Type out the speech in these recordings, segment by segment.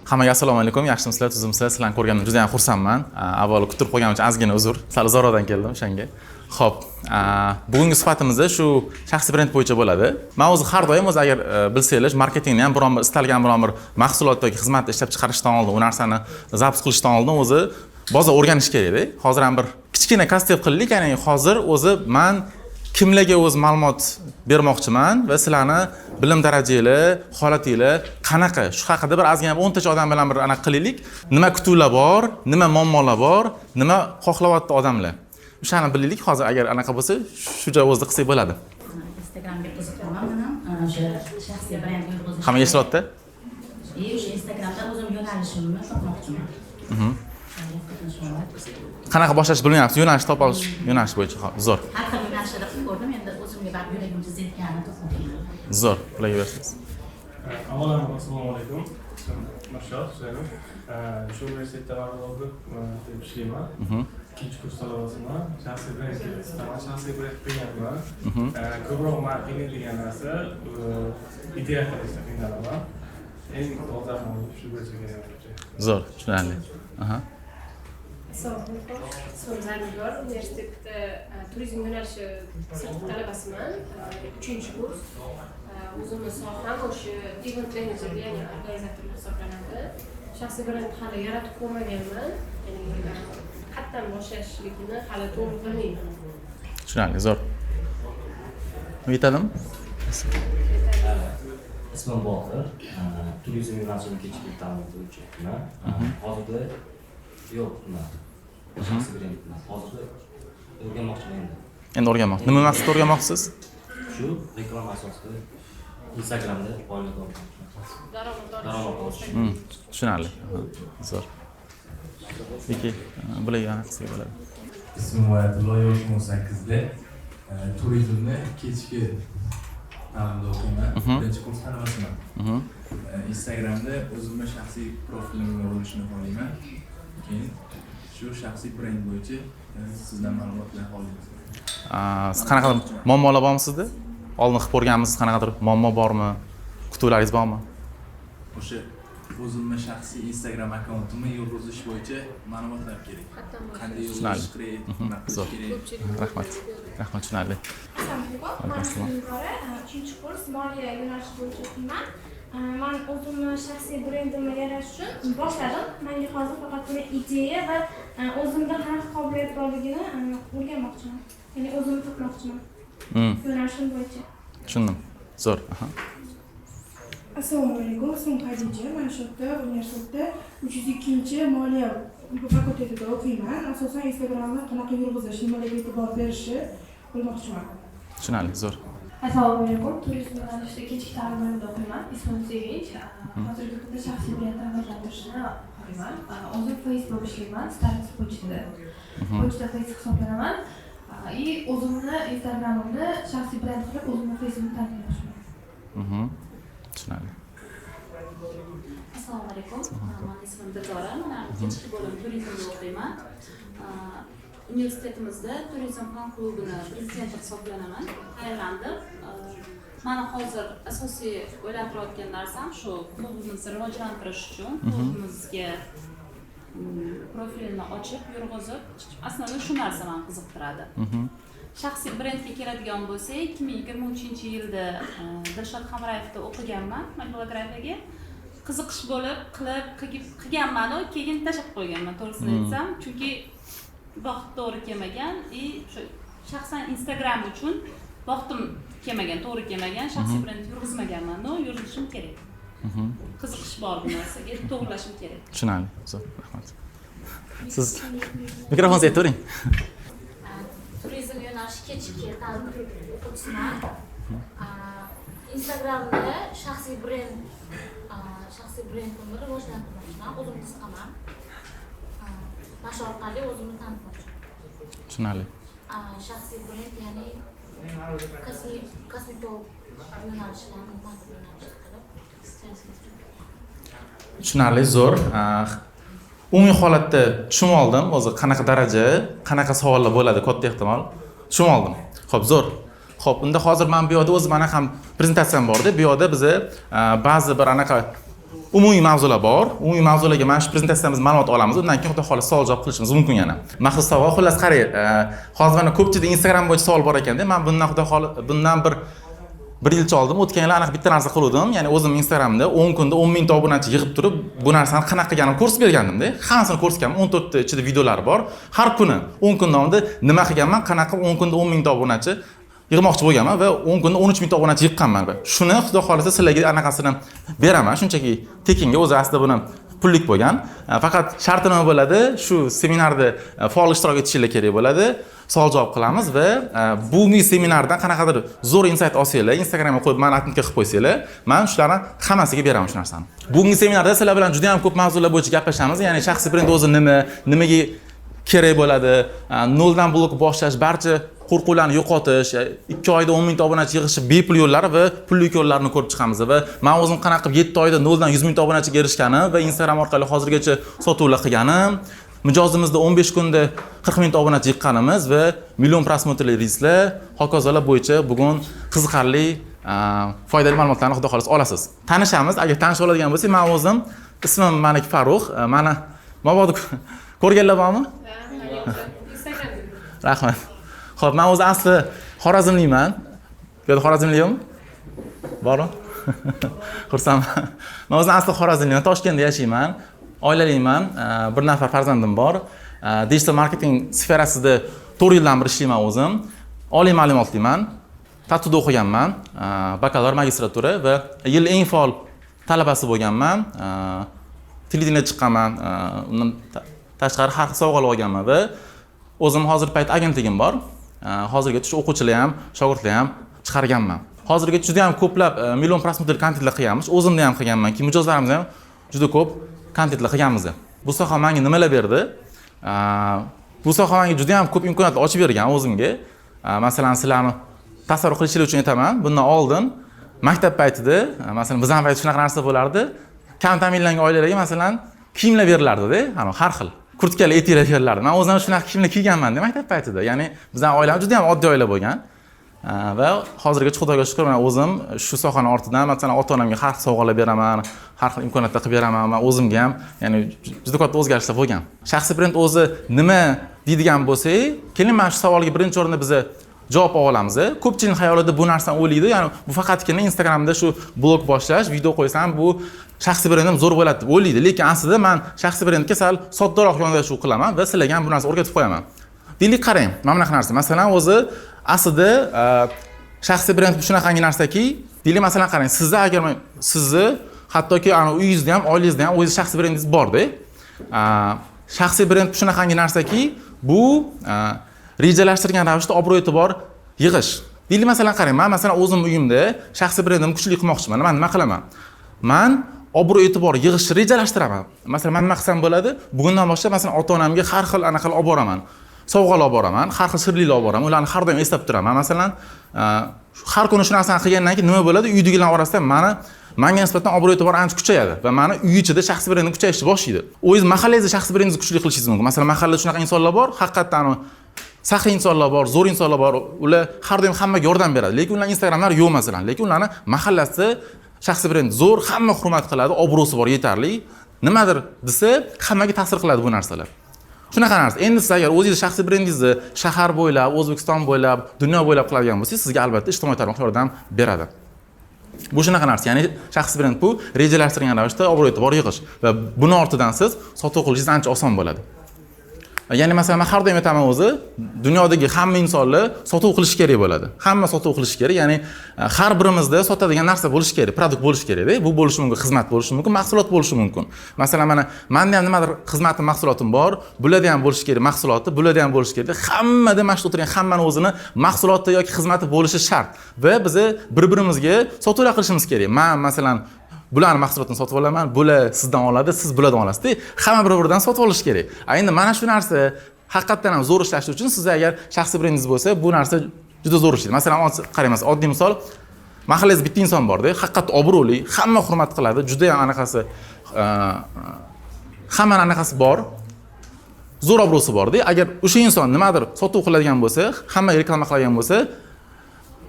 Hammaga assalomu alaykum. Yaxshimisizlar, tuzimsizlar? Sizlarni ko'rganimdan juda ham xursandman. Avvalo kutib qo'yganim uchun ozgina uzr. Sal uzoqdan keldim o'shanga. Xo'p, bugungi suhbatimizda shu shaxsiy brend bo'yicha bo'ladi. Men o'zi har doim agar bilsangiz, marketingni ham biron bir istalgan biron bir mahsulot yoki xizmatni ishlab chiqarishdan oldin, u narsani zapus qilishdan oldin o'zi bozor o'rganish kerak-da. Hozir ham bir kichkina konsept qilaylik, ya'ni hozir o'zi men kimlarga o'z ma'lumot bermoqchiman va sizlarni bilim darajanglar, holatinglar qanaqa shu haqida bir ozgina 10 tacha odam bilan bir aniq qilaylik. Nima kutuvlar bor, nima muammolar bor, nima xohlayapti odamlar. O'shani bilaylik. Hozir agar anaqa bo'lsa, shu joy o'zida qilsak bo'ladi. Instagramga qiziqaman men ham o'sha shaxsiy brend yurg'izish. Hamma eshityapti? O'sha Instagramda o'zim yo'nalishimni topmoqchiman. Qanaqa boshlash bilmayapsiz? Yo'nalish topa olish yo'nalish bo'yicha zo'r. Har xil yo'nalishda qilib ko'rdim, endi o'zimga baribir yuragim chizayotganini topmoqchiman. Zo'r, qilaverasiz. Avvalambor assalomu alaykum. Mashhur Husaynov. Shu universitetda ma'lumotni ishlayman. Ikkinchi kurs talabasiman. Shaxsiy brend istaman, shaxsiy brend qilyapman. Ko'proq men qiynalgan narsa ideya qilishda qiynalaman. Eng dolzarb shu bo'yicha kelyapti. Zo'r, tushunarli. Assalomu alaykum. Ismim Zarnigor. Universitetda turizm yo'nalishi sirtqi talabasiman. 3-kurs. O'zimni soham o'sha event manager, ya'ni organizator hisoblanadi. Shaxsiy brend hali yaratib ko'rmaganman. Ya'ni qayerdan boshlashligini hali to'g'ri bilmayman. Tushunarli, zo'r. Yetadimi? Ismim Botir. Turizm yo'nalishini kechki ta'lim bo'yicha. Hozirda yo'q, shaxsiy brend emas. Hozirda o'rganmoqchiman endi. Endi o'rganmoqchi. Nima maqsadda o'rganmoqchisiz? Shu reklama asosida Instagramda faoliyat olmoqchiman. Daromad olish. Tushunarli. Zo'r. Lekin bularga qilsak bo'ladi. Ismim Oyatullo, yoshim 18da. Turizmni kechki ta'limda o'qiyman. Birinchi kurs talabasiman. Instagramda o'zimning shaxsiy profilimni o'rnatishni xohlayman. Keyin shu shaxsiy brend bo'yicha sizdan ma'lumotlar olamiz. Siz qanaqadir muammolar bormi sizda? Oldin qilib ko'rganmisiz, qanaqadir muammo bormi? Kutuvlaringiz bormi? O'sha o'zimning shaxsiy Instagram akkauntimni yurg'izish bo'yicha ma'lumotlar kerak. Qanday yurg'izish kerak? Zo'r. Rahmat. Rahmat, tushunarli. Assalomu alaykum. Men 3-kurs moliya yo'nalishi bo'yicha o'qiyman. Men o'zimning shaxsiy brendimni yaratish uchun boshladim. Menga hozir faqat bir ideya va o'zimda qanaqa qobiliyat borligini o'rganmoqchiman. Ya'ni o'zimni topmoqchiman. Yo'nalishim bo'yicha. Tushundim. Zo'r. Assalomu alaykum. Ismim Xadija. Men shu yerda universitetda 302-moliya fakultetida o'qiyman. Asosan Instagramni qanaqa yurg'izish, nimalarga e'tibor berishni bilmoqchiman. Tushunarli, zo'r. Assalomu alaykum. Turizm yo'nalishida kechki ta'limda o'qiyman. Ismim Sevinch. Hozirgi kunda shaxsiy brend rivojlantirishni xohlayman. O'zim Facebook ishlayman, Startup pochtada. Pochta Facebook hisoblanaman. O'zimni Instagramimni shaxsiy brend qilib, o'zimni Facebookni ta'minlamoqchiman. Tushunarli. Assalomu alaykum. Men ismim Dildora. Men ikkinchi bo'lim turizmda o'qiyman. Universitetimizda turizm fan klubini prezidenti hisoblanaman. Tayyorlandim. Mana hozir asosiy o'ylab turayotgan narsam shu klubimizni rivojlantirish uchun klubimizga profilni ochib, yurg'izib, aslida shu narsa meni qiziqtiradi. Shaxsiy brendga keladigan bo'lsak, 2023-yilda Dilshod Hamrayevda o'qiganman bibliografiyaga. Qiziqish bo'lib, qilganman, keyin tashlab qo'yganman, to'g'risini aytsam, chunki vaqt to'g'ri kelmagan, shu shaxsan Instagram uchun vaqtim kelmagan, to'g'ri kelmagan, shaxsiy brend yurg'izmaganman, yurg'izishim kerak. Qiziqish bor bu narsaga, to'g'rilashim kerak. Tushunarli. Zo'r, rahmat. Siz mikrofonga aytavering. Turizm yo'nalishi kechki ta'lim o'quvchisiman. Instagramda shaxsiy brendimni rivojlantirmoqchiman. O'zim qiziqaman. Mana shu orqali o'zimni tanitmoqchiman. Tushunarli. Shaxsiy brend, ya'ni kosmetolog yo'nalishidan Tushunarli, zo'r. Umumiy holatda tushunib oldim. O'zi qanaqa daraja, qanaqa savollar bo'ladi, katta ehtimol. Tushunib oldim. Xo'p, zo'r. Xo'p, unda hozir men bu yerda o'z mana ham prezentatsiyam bor-da. Bu yerda biz ba'zi bir anaqa umumiy mavzular bor. Umumiy mavzularga mana shu prezentatsiyamiz ma'lumot olamiz. Undan keyin xudo xohlasa savol javob qilishimiz mumkin yana. Maxsus savol, xullas qarang, hozir mana ko'pchilik Instagram bo'yicha savol bor ekanda, men bundan bir yilcha oldin o'tgan yil aniq bitta narsa qildim. Ya'ni o'zim Instagramda 10 kunda 10 mingta obunachi yig'ib turib, bu narsani qanaqa qilganimni ko'rsatib bergandim-da. Hammasini ko'rsatganman. 14 ta ichida videolar bor. Har kuni 10 kun davomida nima qilganman, qanaqa 10 kunda 10 mingta obunachi yig'moqchi bo'lganman va 10 kunda 13 mingta obunachi yiqqanman. Shuni xudo xohlasa sizlarga anaqasini beraman. Shunchaki tekinga, o'zi aslida buni pullik bo'lgan. Faqat sharti nima bo'ladi? Shu seminarda faol ishtirok etishingiz kerak bo'ladi. Savol javob qilamiz va bugungi seminardan qanaqadir zo'r insight olsanglar, Instagramga qo'yib meni atnika qilib qo'ysanglar, men shularni hammasiga beraman shu narsani. Bugungi seminarda sizlar bilan juda ham ko'p mavzular bo'yicha gaplashamiz. Ya'ni shaxsiy brend o'zi nimaga kerak bo'ladi, noldan blok boshlash, barcha qo'rquvlarni yo'qotish, 2 oyda 10 mingta obunachi yig'ish bepul yo'llari va pulli yo'llarini ko'rib chiqamiz va men o'zim qanaqa qilib 7 oyda noldan 100 mingta obunachiga erishganim va Instagram orqali hozirgacha sotuvlar qilganim, mijozimizda 15 kunda 40 mingta obunachi yiqqanimiz va million prosmotrli reelslar, hokazolar bo'yicha bugun qiziqarli, foydali ma'lumotlarni xudo xohlasa olasiz. Tanishamiz. Agar tanishib oladigan bo'lsak, men o'zim ismim Malik Farruh. Meni mabodo ko'rganlar bormi? Rahmat. Xo'p, men o'zi asli Xorazmliman. Bu yerda Xorazmli yo'qmi? Bormi? Xursandman. Men o'zi asli Xorazmliman, Toshkentda yashayman. Oilaliman, bir nafar farzandim bor. Digital marketing sferasida 4 yildan beri ishlayman o'zim. Oliy ma'lumotliman. TATUda o'qiganman, bakalavr magistratura va yil eng faol talabasi bo'lganman. Televideniya chiqqanman, undan tashqari har xil sovg'alar olganman va o'zim hozir payt agentligim bor. Hozirgacha shu o'quvchilar ham, shogirdlar ham chiqarganman. Hozirgacha juda ham ko'plab million prosmotrli kontentlar qilganmiz. O'zimda ham qilganman, mijozlarimiz ham juda ko'p kontentlar qilganmiz. Bu soha menga nimalar berdi? Bu soha menga juda ham ko'p imkoniyatlar ochib bergan o'zimga. Masalan, sizlarni tasavvur qilishingiz uchun aytaman. Bundan oldin maktab paytida, masalan, bizning paytda shunaqa narsa bo'lardi. Kam ta'minlangan oilalarga masalan kiyimlar berilardi-da, har xil. Kurtkalar, etiklar berilardi. Men o'zim shunaqa kiyimlar kiyganman-da maktab paytida. Ya'ni bizning oilamiz juda ham oddiy oila bo'lgan. Va hozirgacha Xudoga shukr, men o'zim shu sohaning ortidan masalan ota-onamga har xil sovg'alar beraman, har xil imkoniyatlar qilib beraman. Men o'zimga ham, ya'ni juda katta o'zgarishlar bo'lgan. Shaxsiy brend o'zi nima deydigan bo'lsak, keling men shu savolga birinchi o'rinda biz javob olamiz. Ko'pchilik xayolida bu narsani o'ylaydi, ya'ni bu faqatgina Instagramda shu blog boshlash, video qo'ysam, bu shaxsiy brendim zo'r bo'ladi deb o'ylaydi. Lekin aslida men shaxsiy brendga sal soddaroq yondashuv qilaman va sizlarga ham bu narsani o'rgatib qo'yaman. Deylik, qarang, mana bunaqa narsa. Masalan, o'zi aslida shaxsiy brend shunaqangi narsaki, deylik, masalan qarang, sizni hattoki uyingizda ham, oilangizda ham o'zingiz shaxsiy brendingiz bor-da. Shaxsiy brend shunaqangi narsaki, bu rejalashtirgan ravishda obro' e'tibor yig'ish. Deylik, masalan qarang, men masalan o'zim uyimda shaxsiy brendimni kuchli qilmoqchiman. Men nima qilaman? Men obro' e'tibor yig'ishni rejalashtiraman. Masalan, men nima qilsam bo'ladi? Bugundan boshlab masalan ota-onamga har xil anaqa olib boraman. Sovg'alar olib boraman, har xil sirlilar olib boraman. Ularni har doim eslab turaman. Masalan, har kuni shu narsani qilgandan keyin nima bo'ladi? Uydagilar orasida menga nisbatan obro' e'tibor ancha kuchayadi va meni uy ichida shaxsiy brendim kuchayishni boshlaydi. O'zingiz mahallangizda shaxsiy brendingizni kuchli qilishingiz mumkin. Masalan, mahallada shunaqa insonlar bor, haqiqatan saxiy insonlar bor, zo'r insonlar bor. Ular har doim hammaga yordam beradi. Lekin ular Instagramlari yo'q masalan. Lekin ularni mahallasida shaxsiy brend zo'r, hamma hurmat qiladi, obro'si bor, yetarli. Nimadir desa, hammaga ta'sir qiladi bu narsalar. Shunaqa narsa. Endi siz agar o'zingiz shaxsiy brendingizni shahar bo'ylab, O'zbekiston bo'ylab, dunyo bo'ylab qiladigan bo'lsangiz, sizga albatta ijtimoiy tarmoq yordam beradi. Bu shunaqa narsa. Ya'ni shaxsiy brend bu rejalashtirilgan ravishda obro' e'tibor yig'ish va buni ortidan siz sotuv qilishingiz ancha oson bo'ladi. Ya'ni masalan, men har doim aytaman, o'zi dunyodagi hamma insonlar sotuv qilish kerak bo'ladi. Hamma sotuv qilish kerak. Ya'ni har birimizda sotadigan narsa bo'lish kerak, produkt bo'lish kerak-da. Bu bo'lishi mumkin, xizmat bo'lishi mumkin, mahsulot bo'lishi mumkin. Masalan, menda ham nimadir xizmatim, mahsulotim bor. Bularda ham bo'lishi kerak mahsuloti, bularda ham bo'lishi kerak. Hammada mana shu o'tirgan hammani o'zini mahsuloti yoki xizmati bo'lishi shart va biz bir-birimizga sotuvlar qilishimiz kerak. Men masalan bularni mahsulotini sotib olaman, bular sizdan oladi, siz bulardan olasiz-da. Hamma bir-biridan sotib olish kerak. Endi mana shu narsa haqiqatan ham zo'r ishlash uchun siz agar shaxsiy brendingiz bo'lsa, bu narsa juda zo'r ishlaydi. Masalan, qaraymiz, oddiy misol, mahallangizda bitta inson bor-da, haqiqat obro'li, hamma hurmat qiladi, juda ham anaqasi hamma anaqasi bor. Zo'r obro'si bor-da. Agar o'sha inson nimadir sotuv qiladigan bo'lsa, hammaga reklama qiladigan bo'lsa,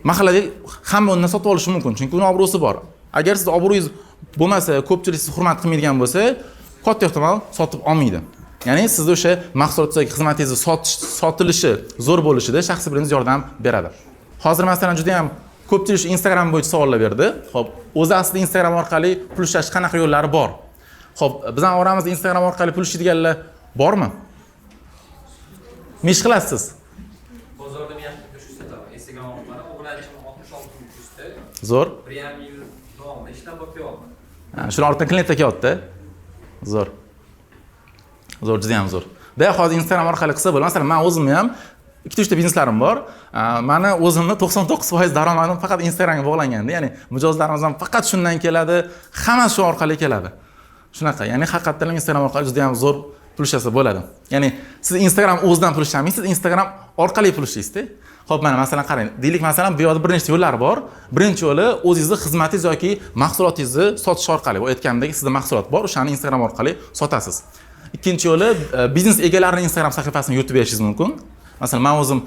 mahallada hamma undan sotib olishi mumkin, chunki uning obro'si bor. agar siz obro'yingiz bo'lmasa, ko'pchilik sizni hurmat qilmaydigan bo'lsa, katta ehtimol sotib olmaydi. Ya'ni sizni o'sha mahsulot yoki xizmatingizni sotilishi zo'r bo'lishida shaxsiy brendingiz yordam beradi. Hozir masalan juda ham ko'pchilik Instagram bo'yicha savollar berdi. Xo'p, o'zi aslida Instagram orqali pul ishlash qanaqa yo'llari bor? Xo'p, bizning oramizda Instagram orqali pul ishlaydiganlar bormi? Mish qilasiz? Bozorda men ham shu setaman. Instagram orqali obunachilar 66 ming tushdi. Zo'r. 1,5 yil davomida ishlab o'tyapman. Shuni ortidan klient kelyapti. Zo'r. Zo'r, juda ham zo'r. Da hozir Instagram orqali qilsa bo'ladi. Masalan, men o'zimni ham 2-3 ta bizneslarim bor. Meni o'zimni 99% daromadim faqat Instagramga bog'langanda, ya'ni mijozlarimiz ham faqat shundan keladi, hamma shu orqali keladi. Shunaqa, ya'ni haqiqatan Instagram orqali juda ham zo'r pul ishlasa bo'ladi. Ya'ni siz Instagram o'zidan pul ishlamaysiz, Instagram orqali pul ishlaysiz-da. Xo'p, mana masalan qarang. Deylik masalan, bu yerda bir nechta yo'llar bor. Birinchi yo'li o'zingizning xizmatingiz yoki mahsulotingizni sotish orqali. Bu aytgandek, sizda mahsulot bor, o'shani Instagram orqali sotasiz. Ikkinchi yo'li biznes egalarining Instagram sahifasini yuritib berishingiz mumkin. Masalan, men o'zim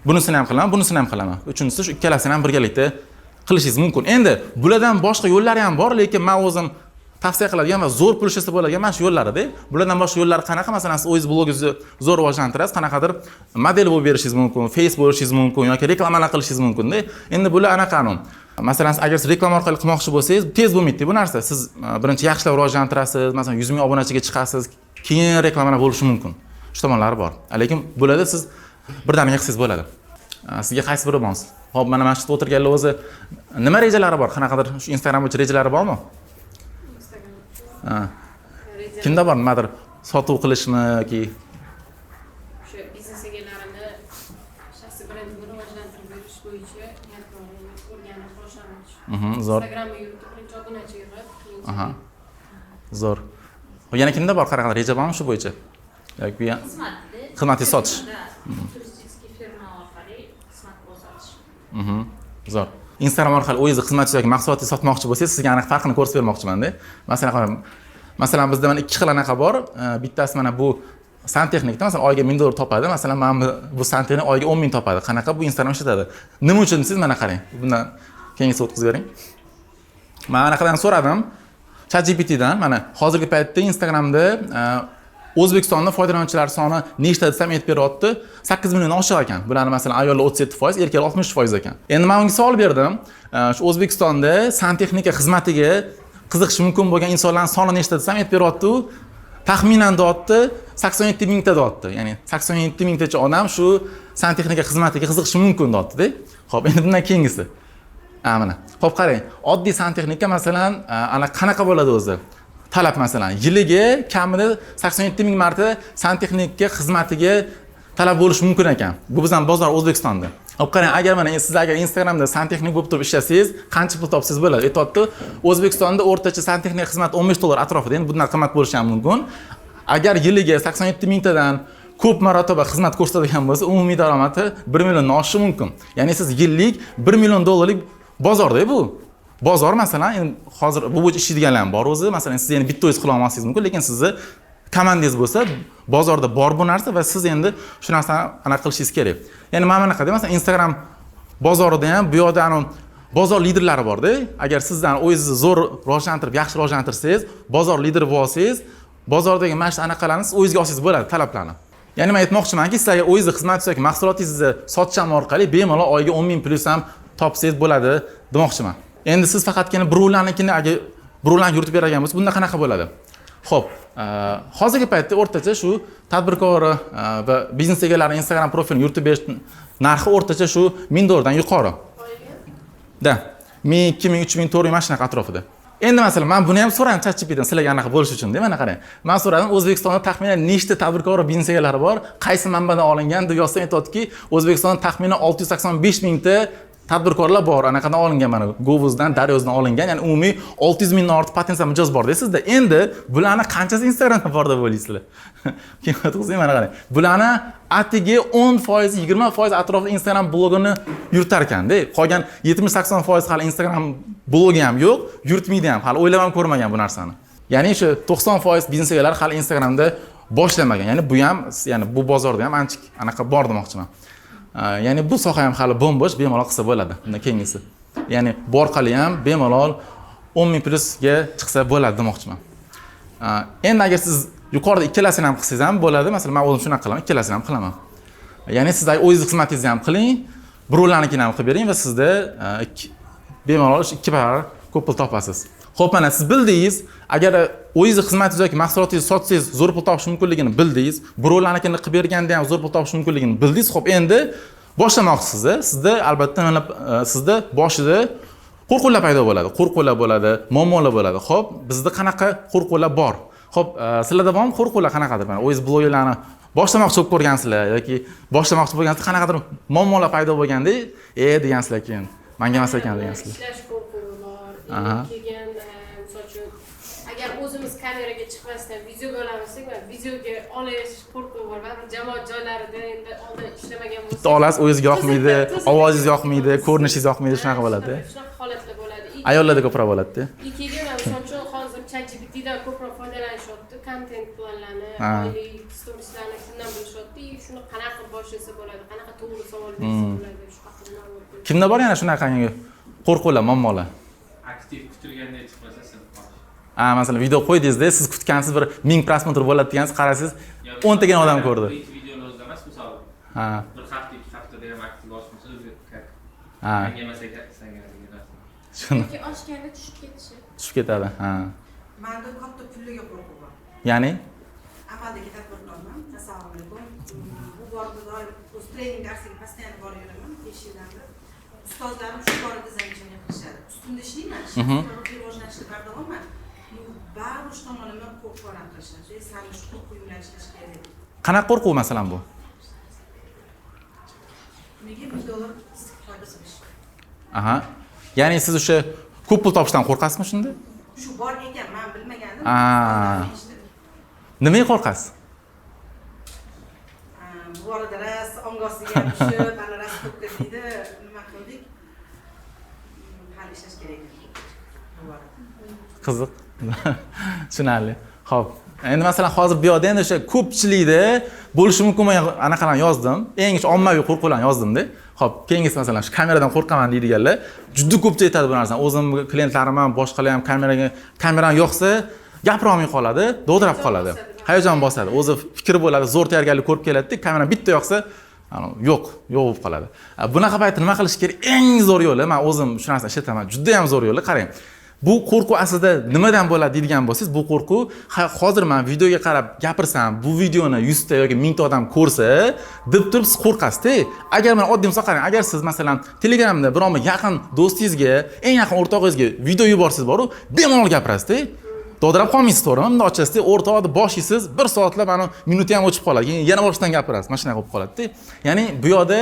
bunisini ham qilaman, bunisini ham qilaman. Uchinchisi shu ikkalasini ham birgalikda qilishingiz mumkin. Endi bulardan boshqa yo'llari ham bor, lekin men o'zim tavsiya qiladigan va zo'r pul ishlasa bo'ladigan mana shu yo'llarida. Bulardan boshqa yo'llar qanaqa? Masalan, siz o'zingiz blogingizni zo'r rivojlantirasiz, qanaqadir model bo'lib berishingiz mumkin, face bo'lishingiz mumkin yoki reklamalar qilishingiz mumkin-da. Endi bular anaqani. Masalan, agar siz reklama orqali qilmoqchi bo'lsangiz, tez bo'lmaydi bu narsa. Siz birinchi yaxshilab rivojlantirasiz, masalan, 100 ming obunachiga chiqasiz, keyin reklamalar bo'lishi mumkin. Shu tomonlari bor. Lekin bularda siz birdaniga qilsangiz bo'ladi. Sizga qaysi biri bo'lsa. Xo'p, mana mana shu yerda o'tirganlar o'zi nima rejalari bor? Qanaqadir shu Instagram bo'yicha rejalari bormi? Kimda bor nimadir sotuv qilishmi yoki o'sha biznes egalarini shaxsiy brendini rivojlantirib berish bo'yicha o'rganib boshlamoqchi. Zo'r. Instagramga yuritib birinchi obunachi yig'ib, Aha. Zo'r. Yana kimda bor qanaqa reja bormi shu bo'yicha? Yoki bu xizmatni sotish. Turistik firma orqali xizmat ko'rsatish. Zo'r. Instagram orqali o'zingiz xizmatchi yoki mahsulotni sotmoqchi bo'lsangiz, sizga aniq farqini ko'rsatib bermoqchiman-da. Masalan, bizda mana ikki xil anaqa bor. Bittasi mana bu santexnikda, masalan, oyiga 1000 dollar topadi. Masalan, men bu santexnik oyiga 10 ming topadi. Qanaqa bu Instagram ishlatadi? Nima uchun siz mana qarang. Bundan keyingi o'tkazib bering. Men anaqadan so'radim. ChatGPT dan mana hozirgi paytda Instagramda O'zbekistonda foydalanuvchilar soni nechta desam aytib beryapti. 8 million oshiq ekan. Bularning masalan ayollar 37%, erkaklar 60% ekan. Endi men unga savol berdim. Shu O'zbekistonda santexnika xizmatiga qiziqishi mumkin bo'lgan insonlarning soni nechta desam aytib beryapti. Taxminan deyapti 87 mingta deyapti. Ya'ni 87 mingtacha odam shu santexnika xizmatiga qiziqishi mumkin deyapti-da. Xo'p, endi bundan keyingisi. Mana. Xo'p, qarang. Oddiy santexnika masalan ana qanaqa bo'ladi o'zi? Talab masalan yiliga kamida 87 ming marta santexnika xizmatiga talab bo'lishi mumkin ekan. Bu bizning bozor O'zbekistonda. Xo'p, qarang, agar mana siz agar Instagramda santexnik bo'lib turib ishlasangiz, qancha pul topsangiz bo'ladi? Aytayapti, O'zbekistonda o'rtacha santexnika xizmat 15 dollar atrofida. Endi bundan qimmat bo'lishi ham mumkin. Agar yiliga 87 mingtadan ko'p marotaba xizmat ko'rsatadigan bo'lsa, umumiy daromadi 1 millionni oshishi mumkin. Ya'ni siz yillik 1 million dollarlik bozorda bu. Bozor masalan, endi hozir bu bo'yicha ishlaydiganlar ham bor o'zi. Masalan, siz endi bitta o'zingiz qila olmasingiz mumkin, lekin sizni komandangiz bo'lsa, bozorda bor bu narsa va siz endi shu narsani aniq qilishingiz kerak. Ya'ni mana bunaqa deyman, masalan, Instagram bozorida ham bu yerda bozor liderlari bor-da. Agar sizdan o'zingizni zo'r rivojlantirib, yaxshi rivojlantirsangiz, bozor lideri bo'lsangiz, bozordagi mana shu anaqalarni siz o'zingizga olsangiz bo'ladi, talablarni. Ya'ni men aytmoqchimanki, siz agar o'zingizni xizmatingiz yoki mahsulotingizni sotish orqali bemalol oyiga 10 ming plyus ham topsangiz bo'ladi demoqchiman. Endi siz faqatgina birovlarnikini agar birovlarga yuritib beradigan bo'lsa, bunda qanaqa bo'ladi? Xo'p, hozirgi paytda o'rtacha shu tadbirkor va biznes egalari Instagram profilini yuritib berish narxi o'rtacha shu 1000 dollardan yuqori. Da, 1000, 2000, 3000, 4000 mana shunaqa atrofida. Endi masalan, men buni ham so'radim ChatGPTdan sizlarga anaqa bo'lish uchun, mana qarang. Men so'radim, O'zbekistonda taxminan nechta tadbirkor va biznes egalari bor? Qaysi manbadan olingan deb yozsam aytadiki, O'zbekistonda taxminan 685 mingta tadbirkorlar bor, anaqadan olingan, mana Govuzdan, Daryozdan olingan, ya'ni umumiy 600 mingdan ortiq potensial mijoz bor deysizda. Endi bularni qanchasi Instagramda bor deb o'ylaysizlar? Keyin o'tqizing, mana qarang. Bularni atigi 10%, 20% atrofida Instagram blogini yuritar ekan-da. Qolgan 70-80% hali Instagram blogi ham yo'q, yuritmaydi ham, hali o'ylab ham ko'rmagan bu narsani. Ya'ni o'sha 90% biznes egalari hali Instagramda boshlamagan. Ya'ni bu ham, ya'ni bu bozorda ham ancha anaqa bor demoqchiman. Ya'ni bu soha ham hali bo'm-bo'sh, bemalol qilsa bo'ladi. Undan keyingisi. Ya'ni bu orqali ham bemalol 10 ming plyusga chiqsa bo'ladi demoqchiman. Endi agar siz yuqorida ikkalasini ham qilsangiz ham bo'ladi. Masalan, men o'zim shunaqa qilaman, ikkalasini ham qilaman. Ya'ni siz o'zingiz xizmatingizni ham qiling, birovlarnikini ham qilib bering va sizda bemalol 2 barobar ko'p pul topasiz. Xo'p, mana siz bildingiz, agar o'zingiz xizmatingiz yoki mahsulotingizni sotsangiz zo'r pul topish mumkinligini bildingiz, birovlarnikini qilib berganda ham zo'r pul topish mumkinligini bildingiz. Xo'p, endi boshlamoqchisiz. Sizda albatta sizda boshida qo'rquvlar paydo bo'ladi, qo'rquvlar bo'ladi, muammolar bo'ladi. Xo'p, bizda qanaqa qo'rquvlar bor? Xo'p, sizlarda bormi qo'rquvlar qanaqadir? Mana o'zingiz blogerlarni boshlamoqchi bo'lib ko'rgansizlar yoki boshlamoqchi bo'lgansizlar, qanaqadir muammolar paydo bo'lganda, degansizlar keyin menga emas ekan degansizlar. Ishlash qo'rquvi bor. Keyin misol uchun agar o'zimiz kameraga chiqmasdan video olamisak, videoga olish qo'rquvi bor. Baribir jamoat joylarida endi oldin ishlamagan bo'lsa, bitta olasiz, o'zingizga yoqmaydi, ovozingiz yoqmaydi, ko'rinishingiz yoqmaydi, shunaqa bo'ladi. Shunaqa holatlar bo'ladi. Ayollarda ko'proq bo'ladi-da. Keyin misol uchun hozir ChatGPTdan ko'proq foydalanishyapti, kontent planlarni, oylik storieslarni shundan bilishyapti. Shuni qanaqa boshlasa bo'ladi, qanaqa to'g'ri savol bersa bo'ladi, shu haqida ma'lumot. Kimda bor yana shunaqangi qo'rquvlar, muammolar? Aktiv kutilganda chiqmasa silib qolish. Masalan, video qo'ydingizda, siz kutgansiz bir 1000 prosmotr bo'ladi degansiz, qarasangiz 10 tagina odam ko'rdi. Videoni o'zida emas, misol. Bir hafta, 2 haftada ham aktiv ochmasa o'ziga menga emas ekan, senga degan. Shuni Yoki oshganda tushib ketishi. tushib ketadi. Menda katta pulliga qo'rquv bor. Ya'ni Amaldagi tadbirkorman. Assalomu alaykum. Bu borada doim o'z trening darsiga постоянно borib yuraman. 5 yildan beri. Ustozlarim shu borada zamechание qilishadi. Ustimda ishlayman, rivojlanishda bardavorman. Baribir shu tomonimdan qo'rqib qilishadi. Sal shu qo'rquv yo'nalishlash kerak. qanaqa qo'rquv masalan bu? Nega $1000 foyda qilish? Ya'ni siz o'sha ko'p pul topishdan qo'rqasizmi shunda? Shu bor ekan, men bilmagandim. Nimaga qo'rqasiz? Bu orada ras ongosiga tushib, ana ras ko'pda deydi, nima qildik? Hali ishlash kerak ekan. Qiziq. Tushunarli. Xo'p. Endi masalan hozir bu yerda endi o'sha ko'pchilikda bo'lishi mumkin bo'lgan anaqalarni yozdim. Eng ommaviy qo'rquvlarni yozdim-da. Xo'p, keyingisi masalan shu kameradan qo'rqaman deydiganlar juda ko'pchilik aytadi bu narsani. O'zim klientlarim ham, boshqalar ham kamerani yoqsa gapira olmay qoladi, dovdirab qoladi. Hayajon bosadi. O'zi fikr bo'ladi, zo'r tayyorgarlik ko'rib keladi-da, kamerani bitta yoqsa yo'q bo'lib qoladi. Bunaqa paytda nima qilish kerak? Eng zo'r yo'li, men o'zim shu narsani ishlataman. Juda ham zo'r yo'li, qarang. Bu qo'rquv aslida nimadan bo'ladi deydigan bo'lsangiz, bu qo'rquv hozir men videoga qarab gapirsam, bu videoni 100 ta yoki 1000 ta odam ko'rsa, deb turib siz qo'rqasiz-da. Agar men oddiy misol qarang, agar siz masalan Telegramda biror yaqin do'stingizga, eng yaqin o'rtog'ingizga video yuborsangiz boru, bemalol gapirasiz-da. Dovdirab qolmaysiz, to'g'rimi? Bunda ochasiz, o'rtoqda boshlaysiz, 1 soatlab mana minuti ham o'chib qoladi. Keyin yana boshdan gapirasiz. Mana shunaqa bo'lib qoladi-da. Ya'ni bu yerda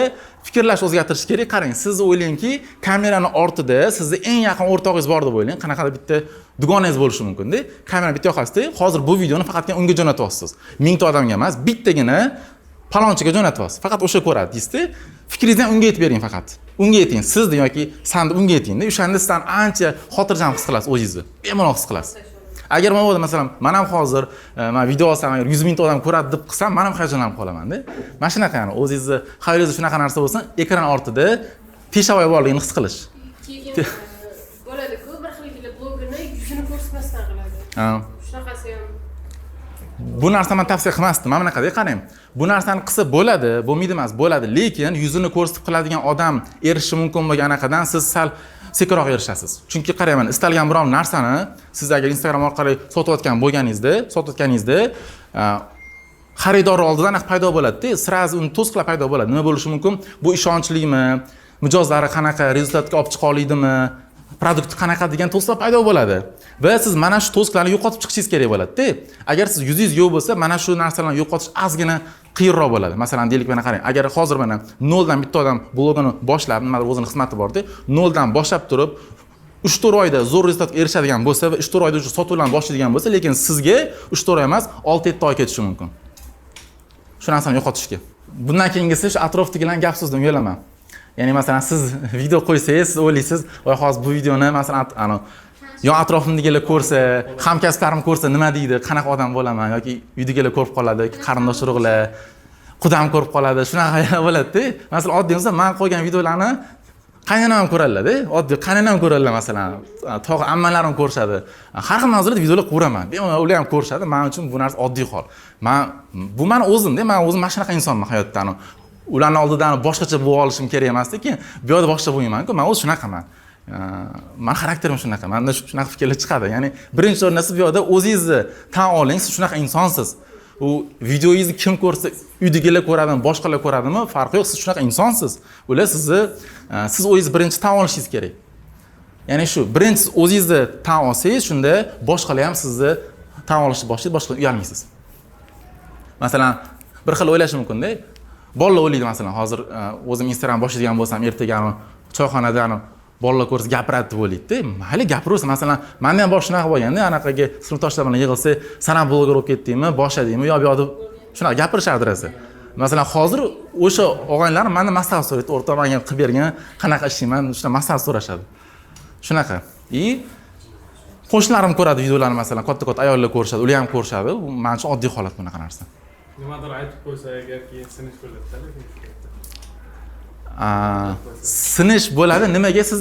fikrlash o'zgartirish kerak. Qarang, siz o'ylangki, kamerani ortida sizni eng yaqin o'rtog'ingiz bor deb o'ylang. Qanaqadir bitta dugonangiz bo'lishi mumkin-da. Kamerani bitta yoqasizda, hozir bu videoni faqatgina unga jo'natyapsiz. 1000 ta odamga emas, bittagina palonchiga jo'natyapsiz. Faqat o'sha ko'radi, deysiz-da. Fikringizni ham unga aytib bering faqat. Unga ayting, sizni yoki sanni unga ayting-da. O'shanda sizdan ancha xotirjam his qilasiz o'zingizni. Bemalol his qilasiz. Agar men bo'lsa masalan, men ham hozir men video olsam, agar 100 ming ta odam ko'radi deb qilsam, men ham hayajonlanib qolaman-da. Mana shunaqa, ya'ni o'zingizni xayolingiz shunaqa narsa bo'lsa, ekran ortida peshavoy borligini his qilish. Keyin bo'ladi-ku, bir xil blogerni yuzini ko'rsatmasdan qiladi. Shunaqasi ham. Bu narsani men tavsiya qilmasdim. Mana bunaqa qarang. Bu narsani qilsa bo'ladi, bo'lmaydi emas, bo'ladi, lekin yuzini ko'rsatib qiladigan odam erishishi mumkin bo'lgan anaqadan siz sal sekinroq erishasiz. Chunki qarayman, istalgan biror narsani siz agar Instagram orqali sotayotgan bo'lganingizda, xaridor oldidan aniq paydo bo'ladi-da, sraz uni to'siqlar paydo bo'ladi. Nima bo'lishi mumkin? Bu ishonchlikmi? Mijozlari qanaqa, rezultatga olib chiqa oladimi? Produkt qanaqa degan to'siqlar paydo bo'ladi. Va siz mana shu to'siqlarni yo'qotib chiqishingiz kerak bo'ladi-da. Agar siz yuzingiz yo'q bo'lsa, mana shu narsalarni yo'qotish ozgina qiyinroq bo'ladi. Masalan, deylik, mana qarang, agar hozir mana 0 dan bitta odam blogini boshlab, nimadir o'zining xizmati bor-da, 0 dan boshlab turib 3-4 oyda zo'r rezultatga erishadigan bo'lsa va 3-4 oyda o'sha sotuvlarni boshlaydigan bo'lsa, lekin sizga 3-4 oy emas, 6-7 oy ketishi mumkin. Shu narsani yo'qotishga. Bundan keyingisi shu atrofdagilarni gap so'zdan yo'laman. Ya'ni masalan siz video qo'ysangiz, siz o'ylaysiz, voy hozir bu videoni masalan yon atrofimdagilar ko'rsa, hamkasblarim ko'rsa nima deydi, qanaqa odam bo'laman yoki uydagilar ko'rib qoladi, yoki qarindosh urug'lar, qudam ko'rib qoladi, shunaqa bo'ladi-da. Masalan, oddiy bo'lsa, men qo'ygan videolarni qaynonam ham ko'radilar-da, oddiy qaynonam ham ko'radilar masalan, tog'a ammalarim ko'rishadi. Har xil mavzularda videolar ko'raman. Bemalol ular ham ko'rishadi. Men uchun bu narsa oddiy hol. Bu meni o'zim-da, men o'zim mana shunaqa insonman hayotda. Ularning oldida boshqacha bo'lib olishim kerak emas, lekin bu yerda boshqa bo'lmayman-ku. Men o'z shunaqaman. Men xarakterim shunaqa. Menda shunaqa fikrlar chiqadi. Ya'ni birinchi o'rinda bu yerda o'zingizni tan oling, siz shunaqa insonsiz. U videoyingizni kim ko'rsa, uydagilar ko'radimi, boshqalar ko'radimi, farqi yo'q, siz shunaqa insonsiz. Ular siz o'zingizni birinchi tan olishingiz kerak. Ya'ni shu, birinchi siz o'zingizni tan olsangiz, shunda boshqalar ham sizni tan olishni boshlaydi, boshqalar uyalmaysiz. Masalan, bir xil o'ylash mumkin-da. Bolalar o'ylaydi masalan, hozir o'zim Instagram boshlaydigan bo'lsam, ertaga choyxonada bolalar ko'rsa gapiradi deb o'ylaydi-da. Mayli gapiraversa, masalan, menda ham bosh shunaqa bo'lganda, anaqaga sinfdoshlar bilan yig'ilsa, "Sana bloger bo'lib ketdingmi, boshladingmi, yo bu yoqda" shunaqa gapirishardi rosa. Masalan, hozir o'sha og'aynilarim mendan maslahat so'raydi, "O'rtoq, menga qilib bergan, qanaqa ishlayman?" shuna maslahat so'rashadi. Shunaqa. Qo'shnilarim ko'radi videolarni, masalan, katta-katta ayollar ko'rishadi, ular ham ko'rishadi. Bu men uchun oddiy holat bunaqa narsa. Nimadir aytib qo'ysa agar keyin sinish bo'ladi-da, lekin sinish bo'ladi. Nimaga siz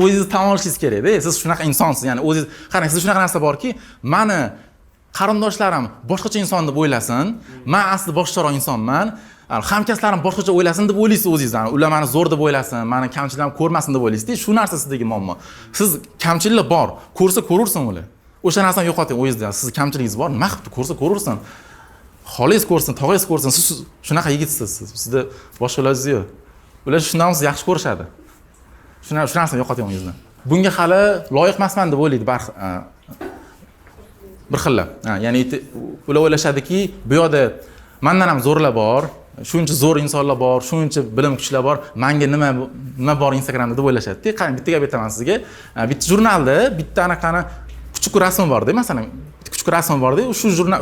o'zingizni tan olishingiz kerak-da. Siz shunaqa insonsiz. Ya'ni o'zingiz qarang, sizda shunaqa narsa borki, meni qarindoshlarim boshqacha inson deb o'ylasin, men asli boshqacharoq insonman. Hamkasblarim boshqacha o'ylasin deb o'ylaysiz o'zingizdan. Ular meni zo'r deb o'ylasin, meni kamchiliklarimni ko'rmasin deb o'ylaysiz-da. Shu narsa sizdagi muammo. Siz kamchiliklar bor, ko'rsa ko'rursin ular. O'sha narsani yo'qoting o'zingizdan. Siz kamchiligingiz bor, nima qilib ko'rsa ko'rursin. Xolingiz ko'rsin, tog'ingiz ko'rsin. Siz shunaqa yigitsiz. Sizda boshqa iloji yo'q. Ular shundan sizni yaxshi ko'rishadi. Shu narsani yo'qoting o'zingizdan. Bunga hali loyiq emasman deb o'ylaydi bir xillar. Ya'ni ular o'ylashadiki, bu yerda mendan ham zo'rlar bor, shuncha zo'r insonlar bor, shuncha bilim kuchlar bor, menga nima bor Instagramda deb o'ylashadi. Qarang, bitta gap aytaman sizga. Bitta jurnalda bitta anaqani kuchuk rasmi bor-da, masalan, bitta kuchuk rasmi bor-da, shu jurnal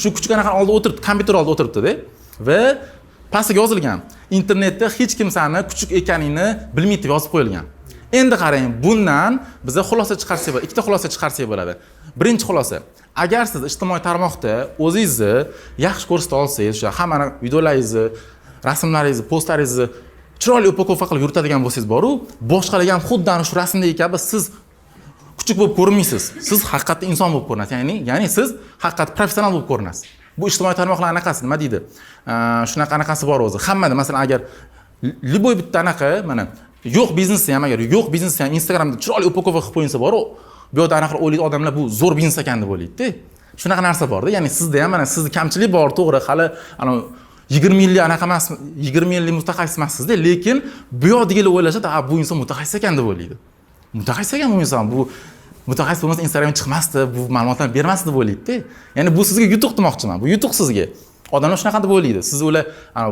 shu kuchuk anaqani oldida o'tiribdi, kompyuter oldida o'tiribdi-da. Va pastiga yozilgan: internetda hech kim seni kuchuk ekaningni bilmaydi deb yozib qo'yilgan. Endi qarang, bundan biza xulosa chiqarsak bo'ladi, ikkita xulosa chiqarsak bo'ladi. Birinchi xulosa: agar siz ijtimoiy tarmoqda o'zingizni yaxshi ko'rsata olsangiz, o'sha hamma videolaringizni, rasmlaringizni, postlaringizni chiroyli upakovka qilib yuritadigan bo'lsangiz boru, boshqalarga ham xuddi ana shu rasmdagi kabi siz kuchuk bo'lib ko'rinmaysiz. Siz haqiqatda inson bo'lib ko'rinasiz. Ya'ni siz haqiqatda professional bo'lib ko'rinasiz. Bu ijtimoiy tarmoqlar anaqasi nima deydi? Shunaqa anaqasi bor o'zi. Hammada masalan agar liboy bitta anaqa, mana yo'q biznesni ham agar yo'q biznesni ham Instagramda chiroyli upakovka qilib qo'yinsa bor, bu yerda anaqa o'ylaydi odamlar, bu zo'r biznes ekan deb o'ylaydi-da. Shunaqa narsa bor-da. Ya'ni sizda ham mana sizning kamchilik bor, to'g'ri, hali 20 yillik anaqa emas, 20 yillik mutaxassis emassizda, lekin bu yerdagilar o'ylashadi, bu inson mutaxassis ekan deb o'ylaydi. Mutaxassis ekan bu inson, bu mutaxassis bo'lmasa Instagramga chiqmasdi, bu ma'lumotlarni bermasdi deb o'ylaydi-da. Ya'ni bu sizga yutuq demoqchiman. Bu yutuq sizga. Odamlar shunaqa deb o'ylaydi. Siz ular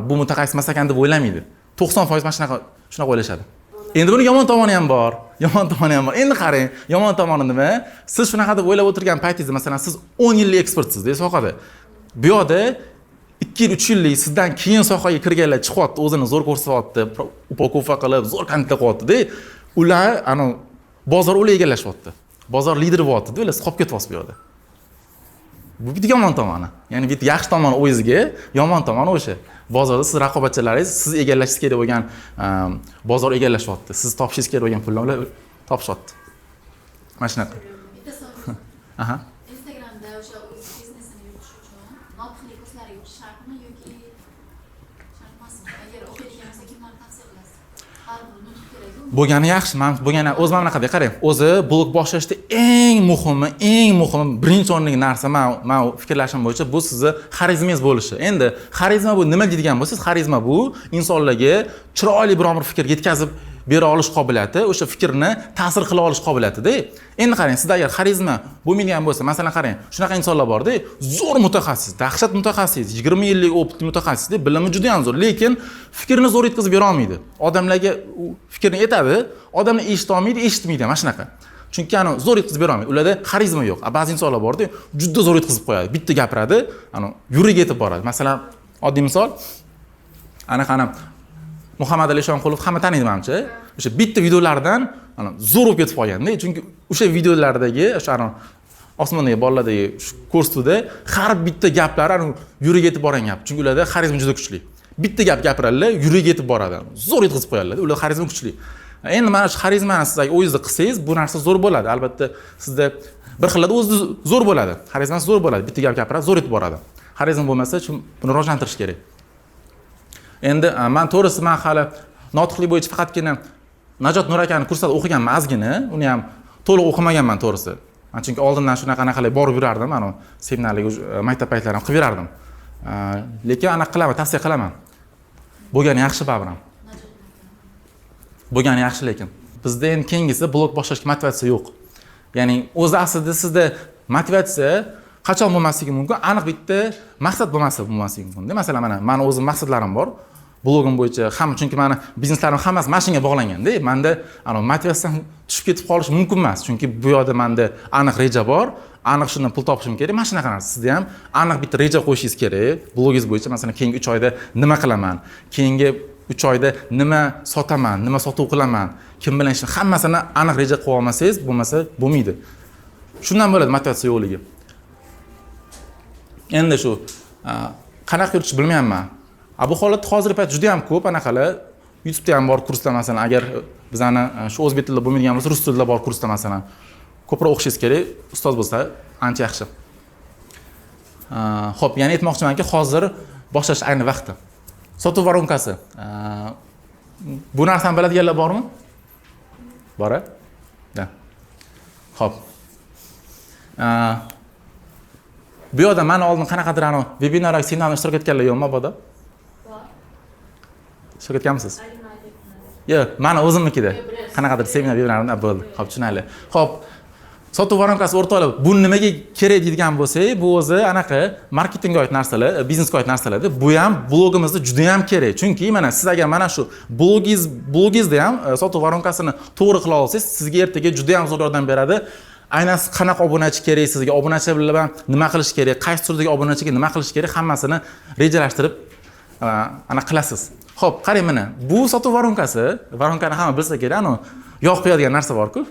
bu mutaxassis emas ekan deb o'ylamaydi. 90% mana shunaqa o'ylashadi. Endi buni yomon tomoni ham bor. Yomon tomoni ham bor. Endi qarang, yomon tomoni nima? Siz shunaqa deb o'ylab o'tirgan paytingizda, masalan, siz 10 yillik ekspertsiz-da sohada. Bu yerda 2 yil, 3 yillik sizdan keyin sohaga kirganlar chiqyapti, o'zini zo'r ko'rsatyapti, upakovka qilib, zo'r kontentlar qilyapti-da. Ular bozor ular egallashyapti. Bozor lideri bo'lyapti-da, ular qolib ketyapsiz bu yerda. Bu bitta yomon tomoni. Ya'ni bitta yaxshi tomoni o'zingizga, yomon tomoni o'sha. Bozorda siz raqobatchilaringiz, siz egallashingiz kerak bo'lgan bozor egallashyapti. Siz topishingiz kerak bo'lgan pulni ular topishyapti. Mana shunaqa. Bitta savol. Aha. Instagramda o'sha o'z biznesini yuritish uchun notiqli kurslar yurish shartmi yoki shart emasmi? Agar o'qiydigan bo'lsa, kimlarni tavsiya qilasiz? Har bir nutq kerakmi? Bo'lgani yaxshi. Men bo'lgani o'z mamlakatda qarang. O'zi blog boshlashda eng muhimi birinchi o'rindagi narsa men fikrlashim bo'yicha bu sizni xarizmangiz bo'lishi. Endi xarizma bu nima deydigan bo'lsangiz, xarizma bu insonlarga chiroyli biror bir fikr yetkazib bera olish qobiliyati, o'sha fikrni ta'sir qila olish qobiliyati-da. Endi qarang, sizda agar xarizma bo'lmagan bo'lsa, masalan qarang, shunaqa insonlar bor-da, zo'r mutaxassis, dahshat mutaxassis, 20 yillik opitli mutaxassis, bilimi juda ham zo'r, lekin fikrni zo'r yetkazib bera olmaydi. Odamlarga fikrni aytadi, odamlar eshita olmaydi, eshitmaydi, mana shunaqa. Chunki zo'r yetkazib bera olmaydi. Ularda xarizma yo'q. Ba'zi insonlar bor-da, juda zo'r yetkazib qo'yadi. Bitta gapiradi, yuriga yetib boradi. Masalan, oddiy misol, anaqani Muhammad Ali Shonqulov hamma taniydi menimcha. O'sha bitta videolaridan zo'r bo'lib ketib qolganda, chunki o'sha videolardagi o'sha osmondagi bolalardagi ko'rsatuvda har bitta gaplari yuriga yetib borgan gap. Chunki ularda xarizma juda kuchli. bitta gap gapiradilar, yuragiga yetib boradi. Zo'r yetkazib qo'yadilar. Ular xarizma kuchli. Endi mana shu xarizmani siz o'zingizni qilsangiz, bu narsa zo'r bo'ladi. Albatta, sizda bir xilda o'zi zo'r bo'ladi. Xarizmasi zo'r bo'ladi. Bitta gap gapiradi, zo'r yetib boradi. Xarizma bo'lmasa, buni rivojlantirish kerak. Endi men to'g'risi men hali notiqlik bo'yicha faqatgina Najot Nur akani kursida o'qiganman ozgina, uni ham to'liq o'qimaganman to'g'risi. Men chunki oldindan shunaqalar borib yurardim, mana seminarlarga maktab paytlarim qilib yurardim. Lekin ana qilaman, tavsiya qilaman. Bo'lgani yaxshi baribir. Bo'lgani yaxshi lekin. Bizda endi keyingisi blog boshlashga motivatsiya yo'q. Ya'ni o'zi aslida sizda motivatsiya qachon bo'lmasligi mumkin? Aniq bitta maqsad bo'lmasligi mumkin. Masalan, mana o'zim maqsadlarim bor. Blogim bo'yicha chunki meni bizneslarim hammasi mashinaga bog'langan-da. Menda motivatsiya tushib ketib qolish mumkin emas. Chunki bu yerda menda aniq reja bor, aniq shundan pul topishim kerak. Mana shunaqa narsa. Sizda ham aniq bitta reja qo'yishingiz kerak. Blogingiz bo'yicha masalan keyingi 3 oyda nima qilaman, keyingi 3 oyda nima sotaman, nima sotuv qilaman, kim bilan ishni hammasini aniq reja qo'ya olmasangiz, bo'lmasa bo'lmaydi. Shundan bo'ladi motivatsiya yo'qligi. Endi shu qanaqa yuritish bilmayapman. Bu holatda hozirgi payt juda ham ko'p anaqalar YouTube'da ham bor kurslar masalan, agar bizani shu o'zbek tilida bo'lmaydigan bo'lsa, rus tilida bor kurslar masalan. Ko'proq o'qishingiz kerak, ustoz bo'lsa ancha yaxshi. Xo'p, yana aytmoqchimanki, hozir boshlash ayni vaqti. Sotuv voronkasi. Bu narsani biladiganlar bormi? Bor-a? Da. Xo'p. Bu yerda men oldin qanaqadir vebinarga, seminarga ishtirok etganlar yo'qmi boda? Ishtirok etganmisiz? Yo'q, men o'zimnikida. Qanaqadir seminar vebinarda bo'ldi. Xo'p, tushunaylik. Xo'p, sotuv voronkasi o'rtoqlar, bu nimaga kerak deydigan bo'lsak, bu o'zi anaqa marketingga oid narsalar, biznesga oid narsalarda, bu ham blogimizda juda ham kerak. Chunki mana siz agar mana shu blogingizda ham sotuv voronkasini to'g'ri qila olsangiz, sizga ertaga juda ham zo'r yordam beradi. Aynan siz qanaqa obunachi kerak, sizga obunachi bilan nima qilish kerak, qaysi turdagi obunachiga nima qilish kerak, hammasini rejalashtirib ana qilasiz. Xo'p, qarang mana, bu sotuv voronkani hamma bilsa kerak, yog' qo'yadigan narsa bor-ku.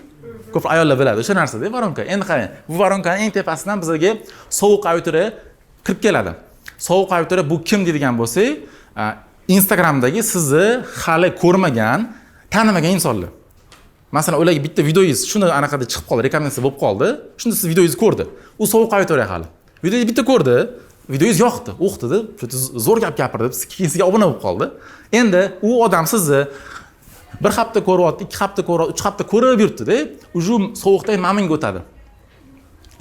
Ko'p ayollar biladi o'sha narsada, voronka. Endi qarang, bu voronkaning eng tepasidan bizga sovuq auditoriya kirib keladi. Sovuq auditoriya bu kim deydigan bo'lsak, Instagramdagi sizni hali ko'rmagan, tanimagan insonlar. Masalan, ularga bitta videoyingiz shuni anaqada chiqib qoldi, rekomendatsiya bo'lib qoldi. Shunda siz videoyingizni ko'rdi. U sovuq auditoriya hali. Videoyingizni bitta ko'rdi, videoyingiz yoqdi, o'qdi, zo'r gap gapirdi, sizga obuna bo'lib qoldi. Endi u odam sizni bir hafta ko'ryapti, 2 hafta ko'ryapti, 3 hafta ko'rib yuribdi-da, ujum sovuqdan mamnun o'tadi.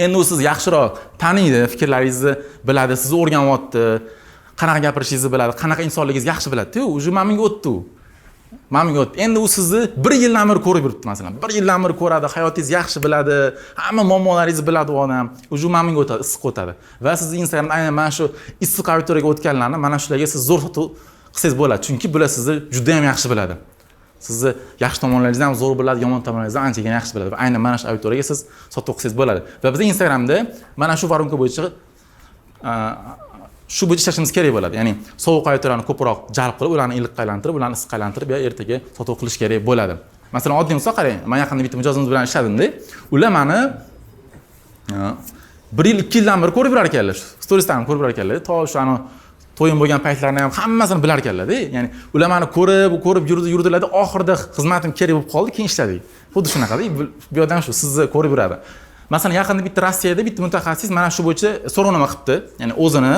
Endi u siz yaxshiroq taniydi, fikrlaringizni biladi, sizni o'rganyapti, qanaqa gapirishingizni biladi, qanaqa insonligingizni yaxshi biladi-ku, ujum mamnun o'tdi u. Mamnun o'tdi. Endi u sizni 1 yildan beri ko'rib yuribdi masalan. 1 yildan beri ko'radi, hayotingizni yaxshi biladi, hamma muammolaringizni biladi u odam. Ujum mamnun o'tadi, issiq o'tadi. Va siz Instagramda aynan mana shu issiq auditoriyaga o'tganlarni mana shularga siz zo'r sotuv qilsangiz bo'ladi. Chunki bular sizni juda ham yaxshi biladi. Sizni yaxshi tomonlaringizni ham zo'r biladi, yomon tomonlaringizni anchagina yaxshi biladi va aynan mana shu auditoriyaga siz sotuv qilsangiz bo'ladi. Va biz Instagramda mana shu voronka bo'yicha shu bo'yicha ishlashimiz kerak bo'ladi. Ya'ni sovuq auditoriyani ko'proq jalb qilib, ularni iliqqa aylantirib, ularni issiqqa aylantirib, ertaga sotuv qilish kerak bo'ladi. Masalan, oddiy misol qarang, men yaqinda bitta mijozimiz bilan ishladimda, ular meni 1 yil, 2 yildan beri ko'rib yurar ekanlar. Storieslarni ko'rib yurar ekanlar. To shu to'yim bo'lgan paytlarni ham hammasini bilar ekanlar-da. Ya'ni ular meni ko'rib yurdilar-da, oxirida xizmatim kerak bo'lib qoldi, keyin ishladik. Xuddi shunaqa-da. Bu yerdan shu sizni ko'rib yuradi. Masalan, yaqinda bitta Rossiyada bitta mutaxassis mana shu bo'yicha so'rovnoma qilibdi. Ya'ni o'zini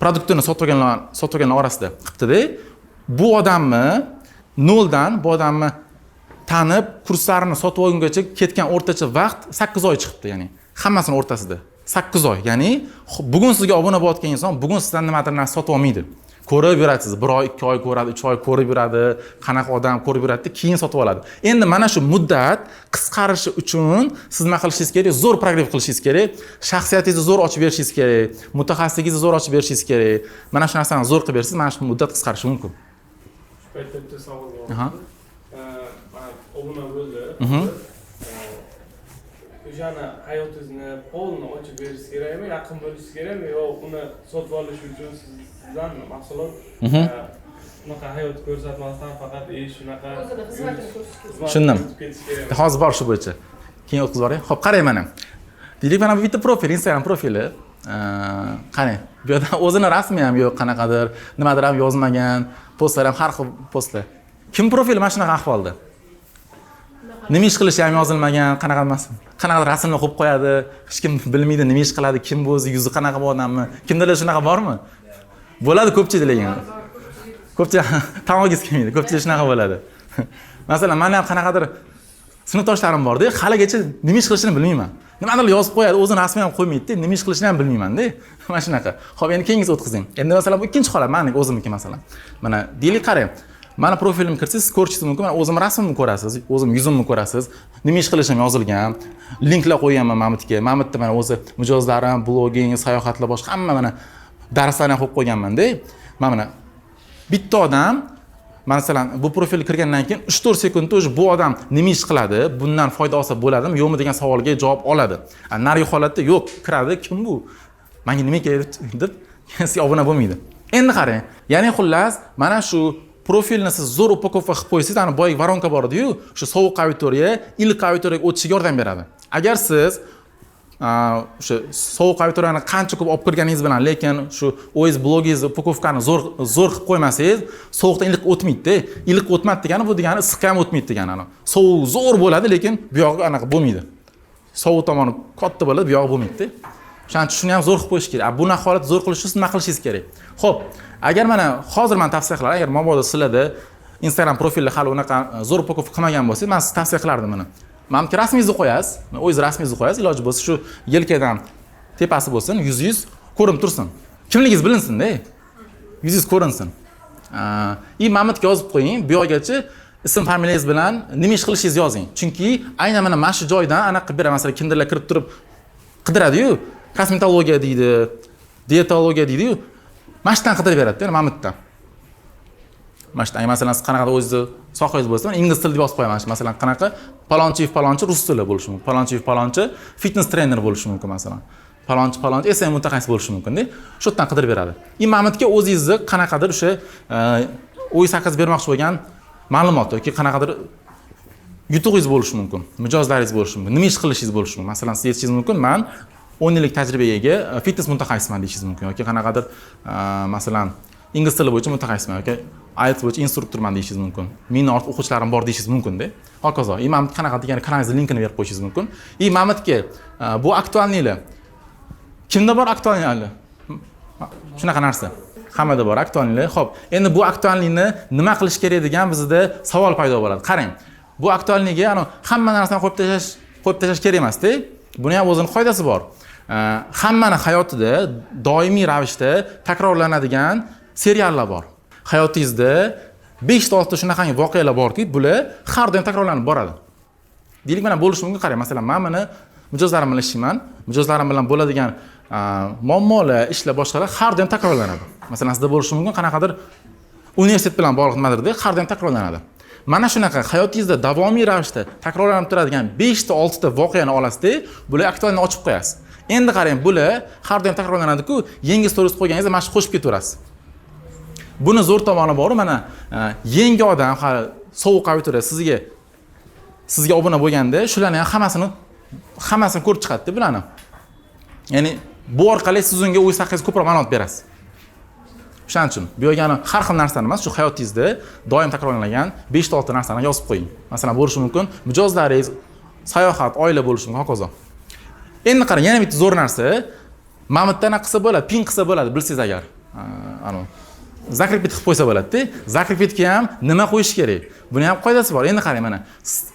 produktini sotganlar orasida qilibdi-da. Bu odamni noldan bu odamni tanib, kurslarini sotib olgungacha ketgan o'rtacha vaqt 8 oy chiqibdi, ya'ni hammasini o'rtasida. 8 oy. Ya'ni bugun sizga obuna bo'layotgan inson bugun sizdan nimadir narsa sotib olmaydi. Ko'rib yurasiz, 1 oy, 2 oy ko'radi, 3 oy ko'rib yuradi, qanaqa odam ko'rib yuradi, keyin sotib oladi. Endi mana shu muddat qisqarishi uchun siz nima qilishingiz kerak? Zo'r program qilishingiz kerak, shaxsiyatingizni zo'r ochib berishingiz kerak, mutaxassisligingizni zo'r ochib berishingiz kerak. Mana shu narsani zo'r qilib bersangiz, mana shu muddat qisqarishi mumkin. Shu paytda bitta savol bor. Obuna bo'ldi. O'shani hayotingizni polni ochib berishingiz kerakmi, yaqin bo'lishingiz kerakmi, yo uni sotib olish uchun sizdan mahsulot unaqa hayot ko'rsatmasdan faqat shunaqa o'zini xizmatini ko'rsatish. Tushundim. Hozir bor shu bo'yicha. Keyin o'tkazib boring. Xo'p, qarang mana. Deylik, mana bu bitta profil, Instagram profili. Qarang. Bu yerda o'zini rasmi ham yo'q, qanaqadir, nimadir ham yozmagan, postlar ham har xil postlar. Kim profili mana shunaqa ahvolda? Nima ish qilishi ham yozilmagan, qanaqadir rasmni qo'yib qo'yadi, hech kim bilmaydi nima ish qiladi, kim bu o'zi, yuzi qanaqa bu odammi? Kimdalar shunaqa bormi? Bo'ladi ko'pchilik lekin. Ko'pchilik tan olgisi kelmaydi, ko'pchilik shunaqa bo'ladi. Masalan, men ham qanaqadir sinfdoshlarim bor-da, haligacha nima ish qilishini bilmayman. Nimadir yozib qo'yadi, o'zini rasmini ham qo'ymaydi-da, nima ish qilishini ham bilmayman-da. Mana shunaqa. Xo'p, endi keyingisi o'tkazing. Endi masalan, bu ikkinchi holat, meniki o'zimniki masalan. Mana deylik qarang. Mana profilimni kirsangiz, ko'rishingiz mumkin. Mana o'zim rasmimni ko'rasiz, o'zim yuzimni ko'rasiz. Nima ish qilishim yozilgan. Linklar qo'yganman Mamitga. Mamitda mana o'zi mijozlarim, bloging, sayohatlar boshqa hamma mana darslarni ham qo'yib qo'yganman-da. Mana bitta odam masalan bu profilga kirgandan keyin 3-4 sekundda o'sha bu odam nima ish qiladi, bundan foyda olsa bo'ladimi, yo'qmi degan savolga javob oladi. Narigi holatda yo'q, kiradi, kim bu? Menga nima kerak deb sizga obuna bo'lmaydi. Endi qarang, ya'ni xullas, mana shu profilni siz zo'r upakovka qilib qo'ysangiz, ana boyagi voronka bor edi-yu, shu sovuq auditoriya, iliq auditoriyaga o'tishiga yordam beradi. Agar siz o'sha sovuq auditoriyani qancha ko'p olib kirganingiz bilan, lekin shu o'zingiz blogingizni upakovkani zo'r qilib qo'ymasangiz, sovuqdan iliq o'tmaydi-da. Iliq o'tmadi degani bu degani issiqqa ham o'tmaydi degani. Ana sovuq zo'r bo'ladi, lekin bu yog'i anaqa bo'lmaydi. Sovuq tomoni katta bo'ladi, bu yog'i bo'lmaydi-da. O'shaning uchun shuni ham zo'r qilib qo'yish kerak. Buni holat zo'r qilish uchun nima qilishingiz kerak? Xo'p, agar mana hozir men tavsiya qilaman, agar mabodo sizlarda Instagram profilda hali unaqa zo'r upakovka qilmagan bo'lsangiz, men sizga tavsiya qilardim buni. Menimki rasmingizni qo'yasiz, o'zingiz rasmingizni qo'yasiz, iloji bo'lsa shu yelkadan tepasi bo'lsin, yuzingiz ko'rinib tursin. Kimligingiz bilinsin-da. Yuzingiz ko'rinsin. Mamitga yozib qo'ying, bu yoqgacha ism familiyangiz bilan nima ish qilishingizni yozing. Chunki aynan mana shu joydan anaqa qilib beraman, masalan, kimdirlar kirib turib qidiradi-yu, kosmetologiya deydi, dietologiya deydi-yu, mashdan qidirib beradi-da, Mamitdan. Mashdan, masalan, siz qanaqadir o'zingizni sohangiz bo'lsa, men ingliz tilida yozib qo'yaman. Masalan, qanaqa palonchi rus tili bo'lishi mumkin. Palonchi fitness trener bo'lishi mumkin masalan. Palonchi esa mutaxassis bo'lishi mumkin-da. Shu yerdan qidirib beradi. Mamitga o'zingizni qanaqadir o'sha o'zingiz haqingizda bermoqchi bo'lgan ma'lumot yoki qanaqadir yutug'ingiz bo'lishi mumkin, mijozlaringiz bo'lishi mumkin, nima ish qilishingiz bo'lishi mumkin. Masalan, siz aytishingiz mumkin, men 10 yillik tajribaga ega fitness mutaxassisman deyishingiz mumkin yoki qanaqadir masalan ingliz tili bo'yicha mutaxassisman yoki IELTS bo'yicha instruktorman deyishingiz mumkin. Meni ortiq o'quvchilarim bor deyishingiz mumkin-da. Hokazo. Mamit qanaqa degan kanalingizning linkini berib qo'yishingiz mumkin. Mamitga bu aktualnilar. Kimda bor aktualnilar? Shunaqa narsa. Hammada bor aktualnilar. Xo'p, endi bu aktualnikni nima qilish kerak degan bizda savol paydo bo'ladi. Qarang. Bu aktualniga hamma narsani qo'yib tashlash kerak emas-da. Buni ham o'zining foydasi bor. Hammani hayotida doimiy ravishda takrorlanadigan seriallar bor. Hayotingizda 5-6 ta shunaqangi voqealar borki, bular har doim takrorlanib boradi. Deylik, mana bo'lishi mumkin, qarang, masalan, men buni mijozlarim bilan ishlayman. Mijozlarim bilan bo'ladigan muammolar, ishlar boshqalar har doim takrorlanadi. Masalan, sizda bo'lishi mumkin, qanaqadir universitet bilan bog'liq nimadirda har doim takrorlanadi. Mana shunaqa hayotingizda davomiy ravishda takrorlanib turadigan 5 ta 6 ta voqeani olasizda, bular aktualni ochib qo'yasiz. Endi qarang, bular har doim takrorlanadi-ku, yangi stories qo'yganingizda mana shu qo'shib ketaverasiz. Buni zo'r tomoni bor, mana yangi odam, hali sovuq auditoriya sizga obuna bo'lganda, shularning hammasini ko'rib chiqadi-da bularni. Ya'ni bu orqali siz unga o'z haqingizda ko'proq ma'lumot berasiz. Shuning uchun bu yerga har xil narsani emas, shu hayotingizda doim takrorlangan 5-6 narsani yozib qo'ying. Masalan, bo'lishi mumkin mijozlaringiz, sayohat, oila bo'lishi mumkin, hokazo. Endi qarang, yana bitta zo'r narsa, Mamitdan qilsa bo'ladi, pin qilsa bo'ladi, bilsangiz agar. Zakripit qilib qo'ysa bo'ladi-da. Zakripitga ham nima qo'yish kerak? Buni ham qoidasi bor. Endi qarang, mana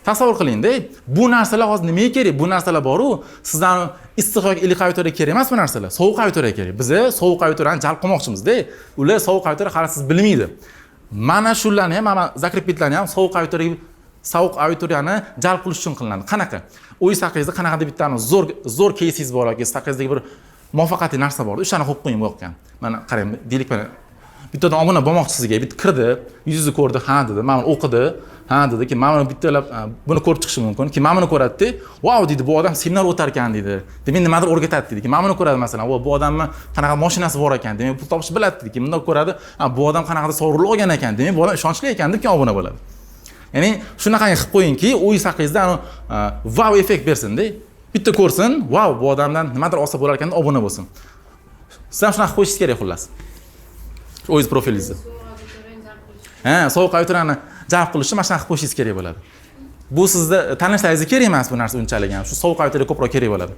tasavvur qiling-da. Bu narsalar hozir nimaga kerak? Bu narsalar bor-ku, sizdan issiq yoki iliq auditoriya kerak emas bu narsalar. Sovuq auditoriya kerak. Biz sovuq auditoriyani jalb qilmoqchimiz-da. Ular sovuq auditoriya hali siz bilmaydi. Mana shularni ham, mana zakripitlarni ham sovuq auditoriyani jalb qilish uchun qilinadi. Qanaqa? O'zingiz haqingizda qanaqadir bittani zo'r кейsingiz bor yoki siz haqingizdagi bir muvaffaqiyatli narsa bor. O'shani qo'yib qo'ying bu yoqqa. Mana qarang, deylik, mana bittadan obuna bo'lmoqchi sizga, bitta kirdi, yuzingizni ko'rdi, ha dedi, men o'qidi, ha dedi, keyin men bittalab buni ko'rib chiqishi mumkin. Keyin men buni ko'radi-da, "Wow" deydi, "Bu odam seminar o'tar ekan" deydi. Demak, nimadir o'rgatadi deydi. Keyin men buni ko'radi masalan, "Bu odamni qanaqa mashinasi bor ekan", demak, pul topishni biladi deydi. Keyin bundan ko'radi, "Bu odam qanaqadir sovrinlar olgan ekan", demak, bu odam ishonchli ekan deb keyin obuna bo'ladi. Ya'ni shunaqangi qilib qo'yingki, o'zingiz haqingizda wow effekt bersin-da. Bitta ko'rsin, "Wow, bu odamdan nimadir olsa bo'lar ekan" deb obuna bo'lsin. Siz ham shunaqa qo'yishingiz kerak xullas. O'zingiz profilingizni. Sovuq auditoriyani jalb qilish uchun mana shunaqa qo'yishingiz kerak bo'ladi. Bu sizda tanishlaringizga kerak emas bu narsa unchalik ham. Shu sovuq auditoriya ko'proq kerak bo'ladi.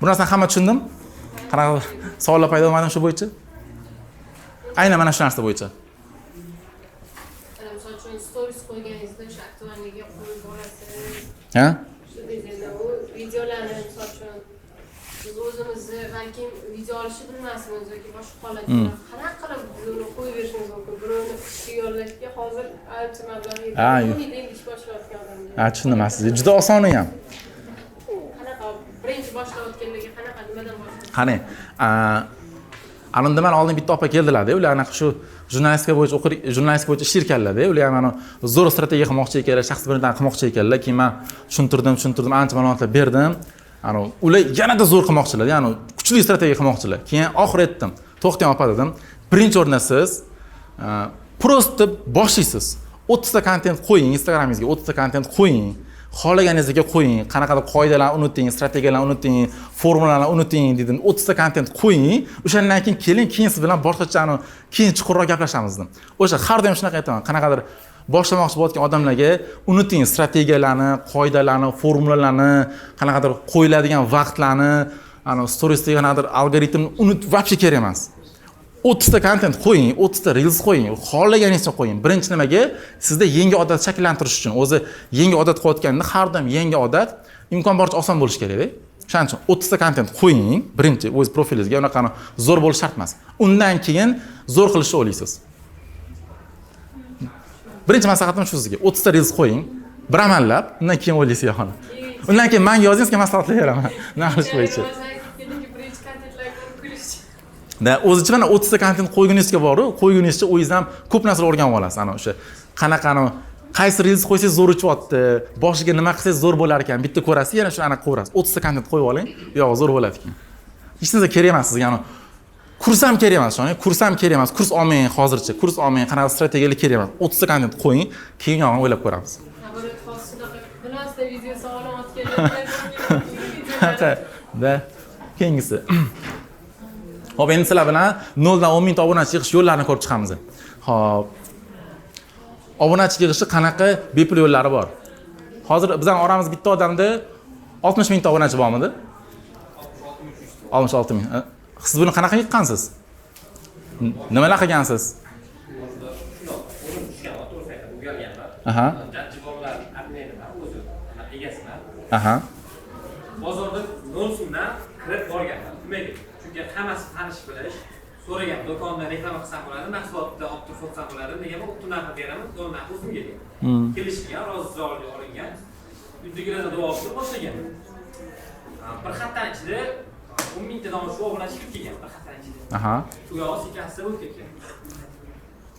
Bu narsani hamma tushundim? Qanaqa savollar paydo bo'lmadimi shu bo'yicha? Aynan mana shu narsa bo'yicha. Misol uchun stories qo'yganingizda o'sha aktualligiga qo'yib borasiz. Ha? Shu deganda u videolarni misol uchun biz o'zimizni balki video olishni bilmasmiz yoki boshqa holatlar qanaqa qilib uni qo'yib berishimiz mumkin. Birovni ishga yollashga hozir ancha mablag' ish boshlayotgan odamlar. Tushundim sizga. Juda oson ham. Qanaqa birinchi boshlayotganlarga qanaqa nimadan boshlaydi? Qani, anunda men oldin bitta opa keldilar-da, ular anaqa shu jurnalistika bo'yicha ish ekanlar-da, ular ham mana zo'r strategiya qilmoqchi ekanlar, shaxsiy brenddan qilmoqchi ekanlar. Keyin men tushuntirdim, ancha ma'lumotlar berdim. Ular yanada zo'r qilmoqchilar, ya'ni kuchli strategiya qilmoqchilar. Keyin oxiri aytdim, to'xtang opa dedim. Birinchi o'rinda siz prosta boshlaysiz. 30 ta kontent qo'ying, Instagramingizga 30 ta kontent qo'ying. Xohlaganingizga qo'ying, qanaqadir qoidalarni unuting, strategiyalarni unuting, formulalarni unuting dedim. 30 ta kontent qo'ying. O'shandan keyin siz bilan boshqacha keyin chuqurroq gaplashamiz dedim. O'sha har doim shunaqa aytaman. Qanaqadir boshlamoqchi bo'layotgan odamlarga unuting strategiyalarni, qoidalarni, formulalarni, qanaqadir qo'yiladigan vaqtlarni, storiesdagi qanaqadir algoritmni vobshe kerak emas. 30 ta kontent qo'ying, 30 ta reels qo'ying, xohlaganingizcha qo'ying. Birinchi nimaga? Sizda yangi odat shakllantirish uchun. O'zi yangi odat qo'yotganda har doim yangi odat imkon boricha oson bo'lishi kerak-da. Shuning uchun 30 ta kontent qo'ying, birinchi o'z profilingizga, unaqa zo'r bo'lish shart emas. Undan keyin zo'r qilishni o'ylaysiz. Birinchi maslahatim shu sizga. 30 ta reels qo'ying, bir amallab, undan keyin o'ylaysiz yaxona. Undan keyin menga yozing, sizga maslahatlar beraman. Nima qilish bo'yicha. Da o'zicha mana 30 ta kontent qo'yguningizga boru, qo'yguningizcha o'zingiz ham ko'p narsa o'rganib olasiz. O'sha qanaqa qaysi reels qo'ysangiz zo'r uchyapti, boshiga nima qilsangiz zo'r bo'lar ekan, bitta ko'rasiz, yana shu anaqa ko'rasiz. 30 ta kontent qo'yib oling, yo'q, zo'r bo'ladi ekan. Hech narsa kerak emas sizga. Kurs ham kerak emas, kurs ham kerak emas. Kurs olmang hozircha, kurs olmang, qanaqa strategiyalar kerak emas. 30 ta kontent qo'ying, keyin yog'ini o'ylab ko'ramiz. Bilasizda video savolim o'tganlar. Da, keyingisi. Hop, endi sizlar bilan 0 dan 10 ming obunachi yig'ish yo'llarini ko'rib chiqamiz. Hop. Obunachi yig'ishni qanaqa bepul yo'llari bor? Hozir bizning oramizda bitta odamda 60 ming obunachi bormidi? 66 ming. Siz buni qanaqa yiqqansiz? Nimalar qilgansiz? Aha. Aha. Bozorda 0 so'mdan kirib borganman. Nimaga? Chunki hammasi tanish bilish, so'ragan do'konda reklama qilsam bo'ladi, mahsulotni olib turib sotsam bo'ladi, nega bu narxi beraman, zo'r narxi o'zimga deydi. Kelishgan, rozilik olingan, uydagilarga duo qilib boshlagan. Bir haftaning ichida 10 mingtadan shu obunachi kirib kelgan bir haftaning ichida. Aha. Shu yo'q, ikkalasi bo'lib ketgan.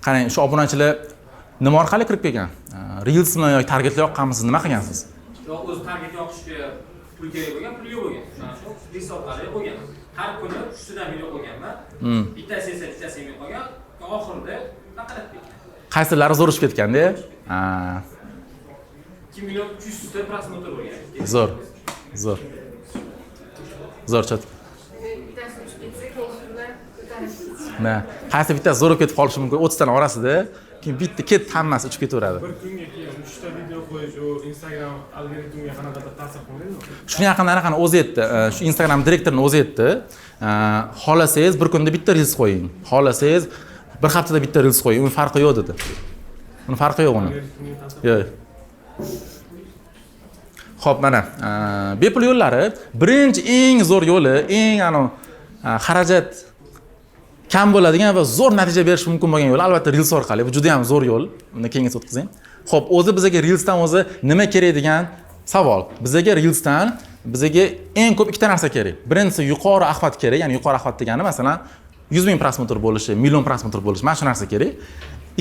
Qarang, shu obunachilar nima orqali kirib kelgan? Reelsmi yoki targetli yoqqanmisiz, nima qilgansiz? Yo'q, o'z target yoqishga pul kerak bo'lgan, pul yo'q bo'lgan. Shuning uchun reels orqali bo'lgan. Har kuni 3 tadan video qo'yganman. Bittasi esa bittasi men qo'ygan. Oxirida taqalab ketgan. Qaysilari zo'r ushib ketganda? 2 million 300 ta prosmotr bo'lgan. Zo'r. Zo'r. Zo'r chat. Bittasi uch ketsa, keyin shundan ko'tarib. Na, qaysi bittasi zo'r ketib qolishi mumkin 30 taning orasida, keyin bitta ketib hammasi uchib ketaveradi. Bir kunga keyin 3 ta video qo'yish u Instagram algoritmiga qanaqadir ta'sir qilmaydimi? Shuni yaqinda o'zi aytdi. Shu Instagram direktorining o'zi aytdi. Xolasangiz bir kunda bitta reels qo'ying. Xolasangiz bir haftada bitta reels qo'ying. Uni farqi yo'q dedi. Uni farqi yo'q uni. Yo'q. Xo'p, mana bepul yo'llari, birinchi eng zo'r yo'li, eng xarajat kam bo'ladigan va zo'r natija berish mumkin bo'lgan yo'l albatta reels orqali. Bu juda ham zo'r yo'l. Uni keyinga o'tkazing. Xo'p, o'zi bizga reelsdan o'zi nima kerak degan savol. Bizga reelsdan eng ko'p ikkita narsa kerak. Birinchisi yuqori axbat kerak, ya'ni yuqori axbat degani masalan 100 ming prosmotr bo'lishi, million prosmotr bo'lishi, mana shu narsa kerak.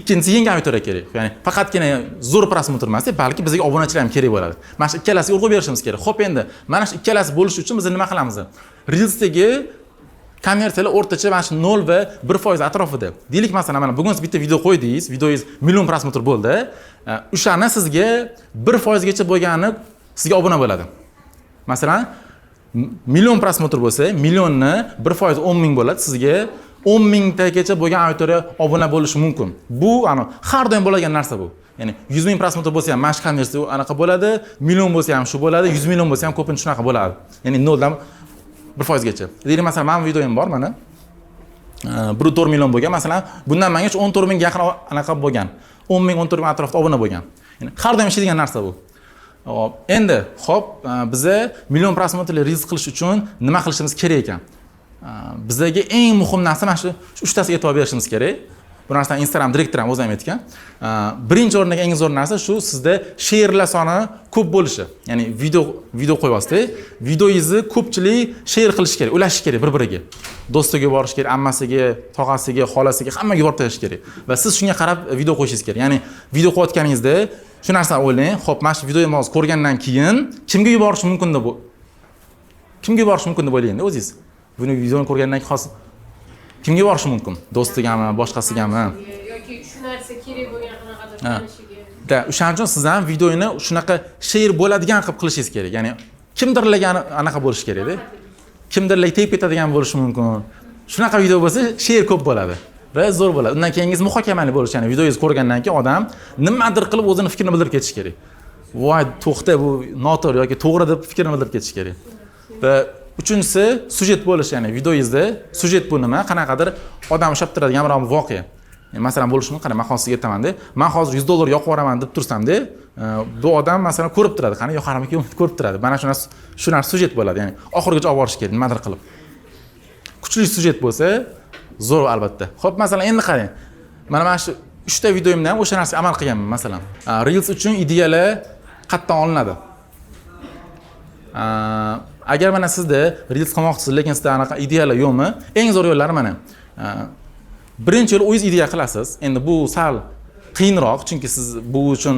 Ikkinchisi yangi auditoriya kerak. Ya'ni faqatgina zo'r prosmotr emas, balki bizga obunachilar ham kerak bo'ladi. Mana shu ikkalasiga urg'u berishimiz kerak. Xo'p, endi mana shu ikkalasi bo'lishi uchun biz nima qilamiz? Reelsdagi konversiyalar o'rtacha mana shu 0 va 1% atrofida. Deylik, masalan, mana bugun siz bitta video qo'ydingiz, videongiz million prosmotr bo'ldi. O'shani sizga 1% gacha bo'lgani sizga obuna bo'ladi. Masalan, million prosmotr bo'lsa, millionni 1% 10 ming bo'ladi. Sizga 10 mingtagacha bo'lgan auditoriya obuna bo'lishi mumkin. Bu har doim bo'ladigan narsa bu. Ya'ni 100 ming prosmotr bo'lsa ham mashq qilishda anaqa bo'ladi, million bo'lsa ham shu bo'ladi, 100 million bo'lsa ham ko'pincha shunaqa bo'ladi. Ya'ni 0 dan 1% gacha. Deylik masalan, men videoyim bor mana. 1.4 million bo'lgan. Masalan, bundan mengacha 14 ming yaqin anaqa bo'lgan. 10 ming 14 ming atrofida obuna bo'lgan. Ya'ni har doim ishlaydigan narsa bu. Hop, endi xo'p, biza million prosmotrli reels qilish uchun nima qilishimiz kerak ekan? Bizga eng muhim narsa mana shu 3 tasiga e'tibor berishimiz kerak. Bu narsani Instagram direktorim o'zi ham aytgan. Birinchi o'rindagi eng zo'r narsa shu sizda share'lar soni ko'p bo'lishi. Ya'ni video qo'yasizda, videoingizni ko'pchilik share qilish kerak, ulashish kerak bir-biriga. Do'stiga borish kerak, ammasiga, tog'asiga, xolasiga, hammaga yuborib tashlash kerak. Va siz shunga qarab video qo'yishingiz kerak. Ya'ni video qo'yayotganingizda shu narsani o'ylang. Xo'p, mana shu videoni hozir ko'rgandan keyin kimga yuborish mumkin deb o'ylaysiz o'zingiz. Buni videoni ko'rgandan keyin hozir kimga yuborish mumkin? Do'stigami, boshqasigami? yoki shu narsa kerak bo'lgan qanaqadir tanishiga. O'shaning uchun siz ham videoni shunaqa share bo'ladigan qilib qilishingiz kerak. Ya'ni kimdirlarga anaqa bo'lish kerak-da. Kimdirlarga tegib ketadigan bo'lishi mumkin. Shunaqa video bo'lsa, share ko'p bo'ladi va zo'r bo'ladi. Undan keyingiz muhokamali bo'lish, ya'ni videoingizni ko'rgandan keyin odam nimadir qilib o'zini fikrini bildirib ketish kerak. Voy, to'xta, bu noto'g'ri yoki to'g'ri deb fikrini bildirib ketish kerak. Va uchinchisi sujet bo'lish, ya'ni videoingizda sujet bu nima? Qanaqadir odam ushlab turadigan bir voqea. Masalan bo'lishi mumkin. Qara, men hozir aytaman-da, men hozir $100 yoqib yuboraman deb tursam-da, bu odam masalan ko'rib turadi, qani yoqarmikin ko'rib turadi. Mana shu narsa sujet bo'ladi, ya'ni oxirigacha olib borish kerak, nimadir qilib. Kuchli sujet bo'lsa, zo'r albatta. Xo'p, masalan endi qarang. Mana shu 3 ta videoyimda ham o'sha narsaga amal qilganman, masalan. Reels uchun ideyalar qayerdan olinadi? Agar mana sizda reels qilmoqchisiz, lekin sizda anaqa ideyalar yo'qmi? Eng zo'r yo'llari mana. Birinchi yo'l o'zingiz ideya qilasiz. Endi bu sal qiyinroq, chunki siz bu uchun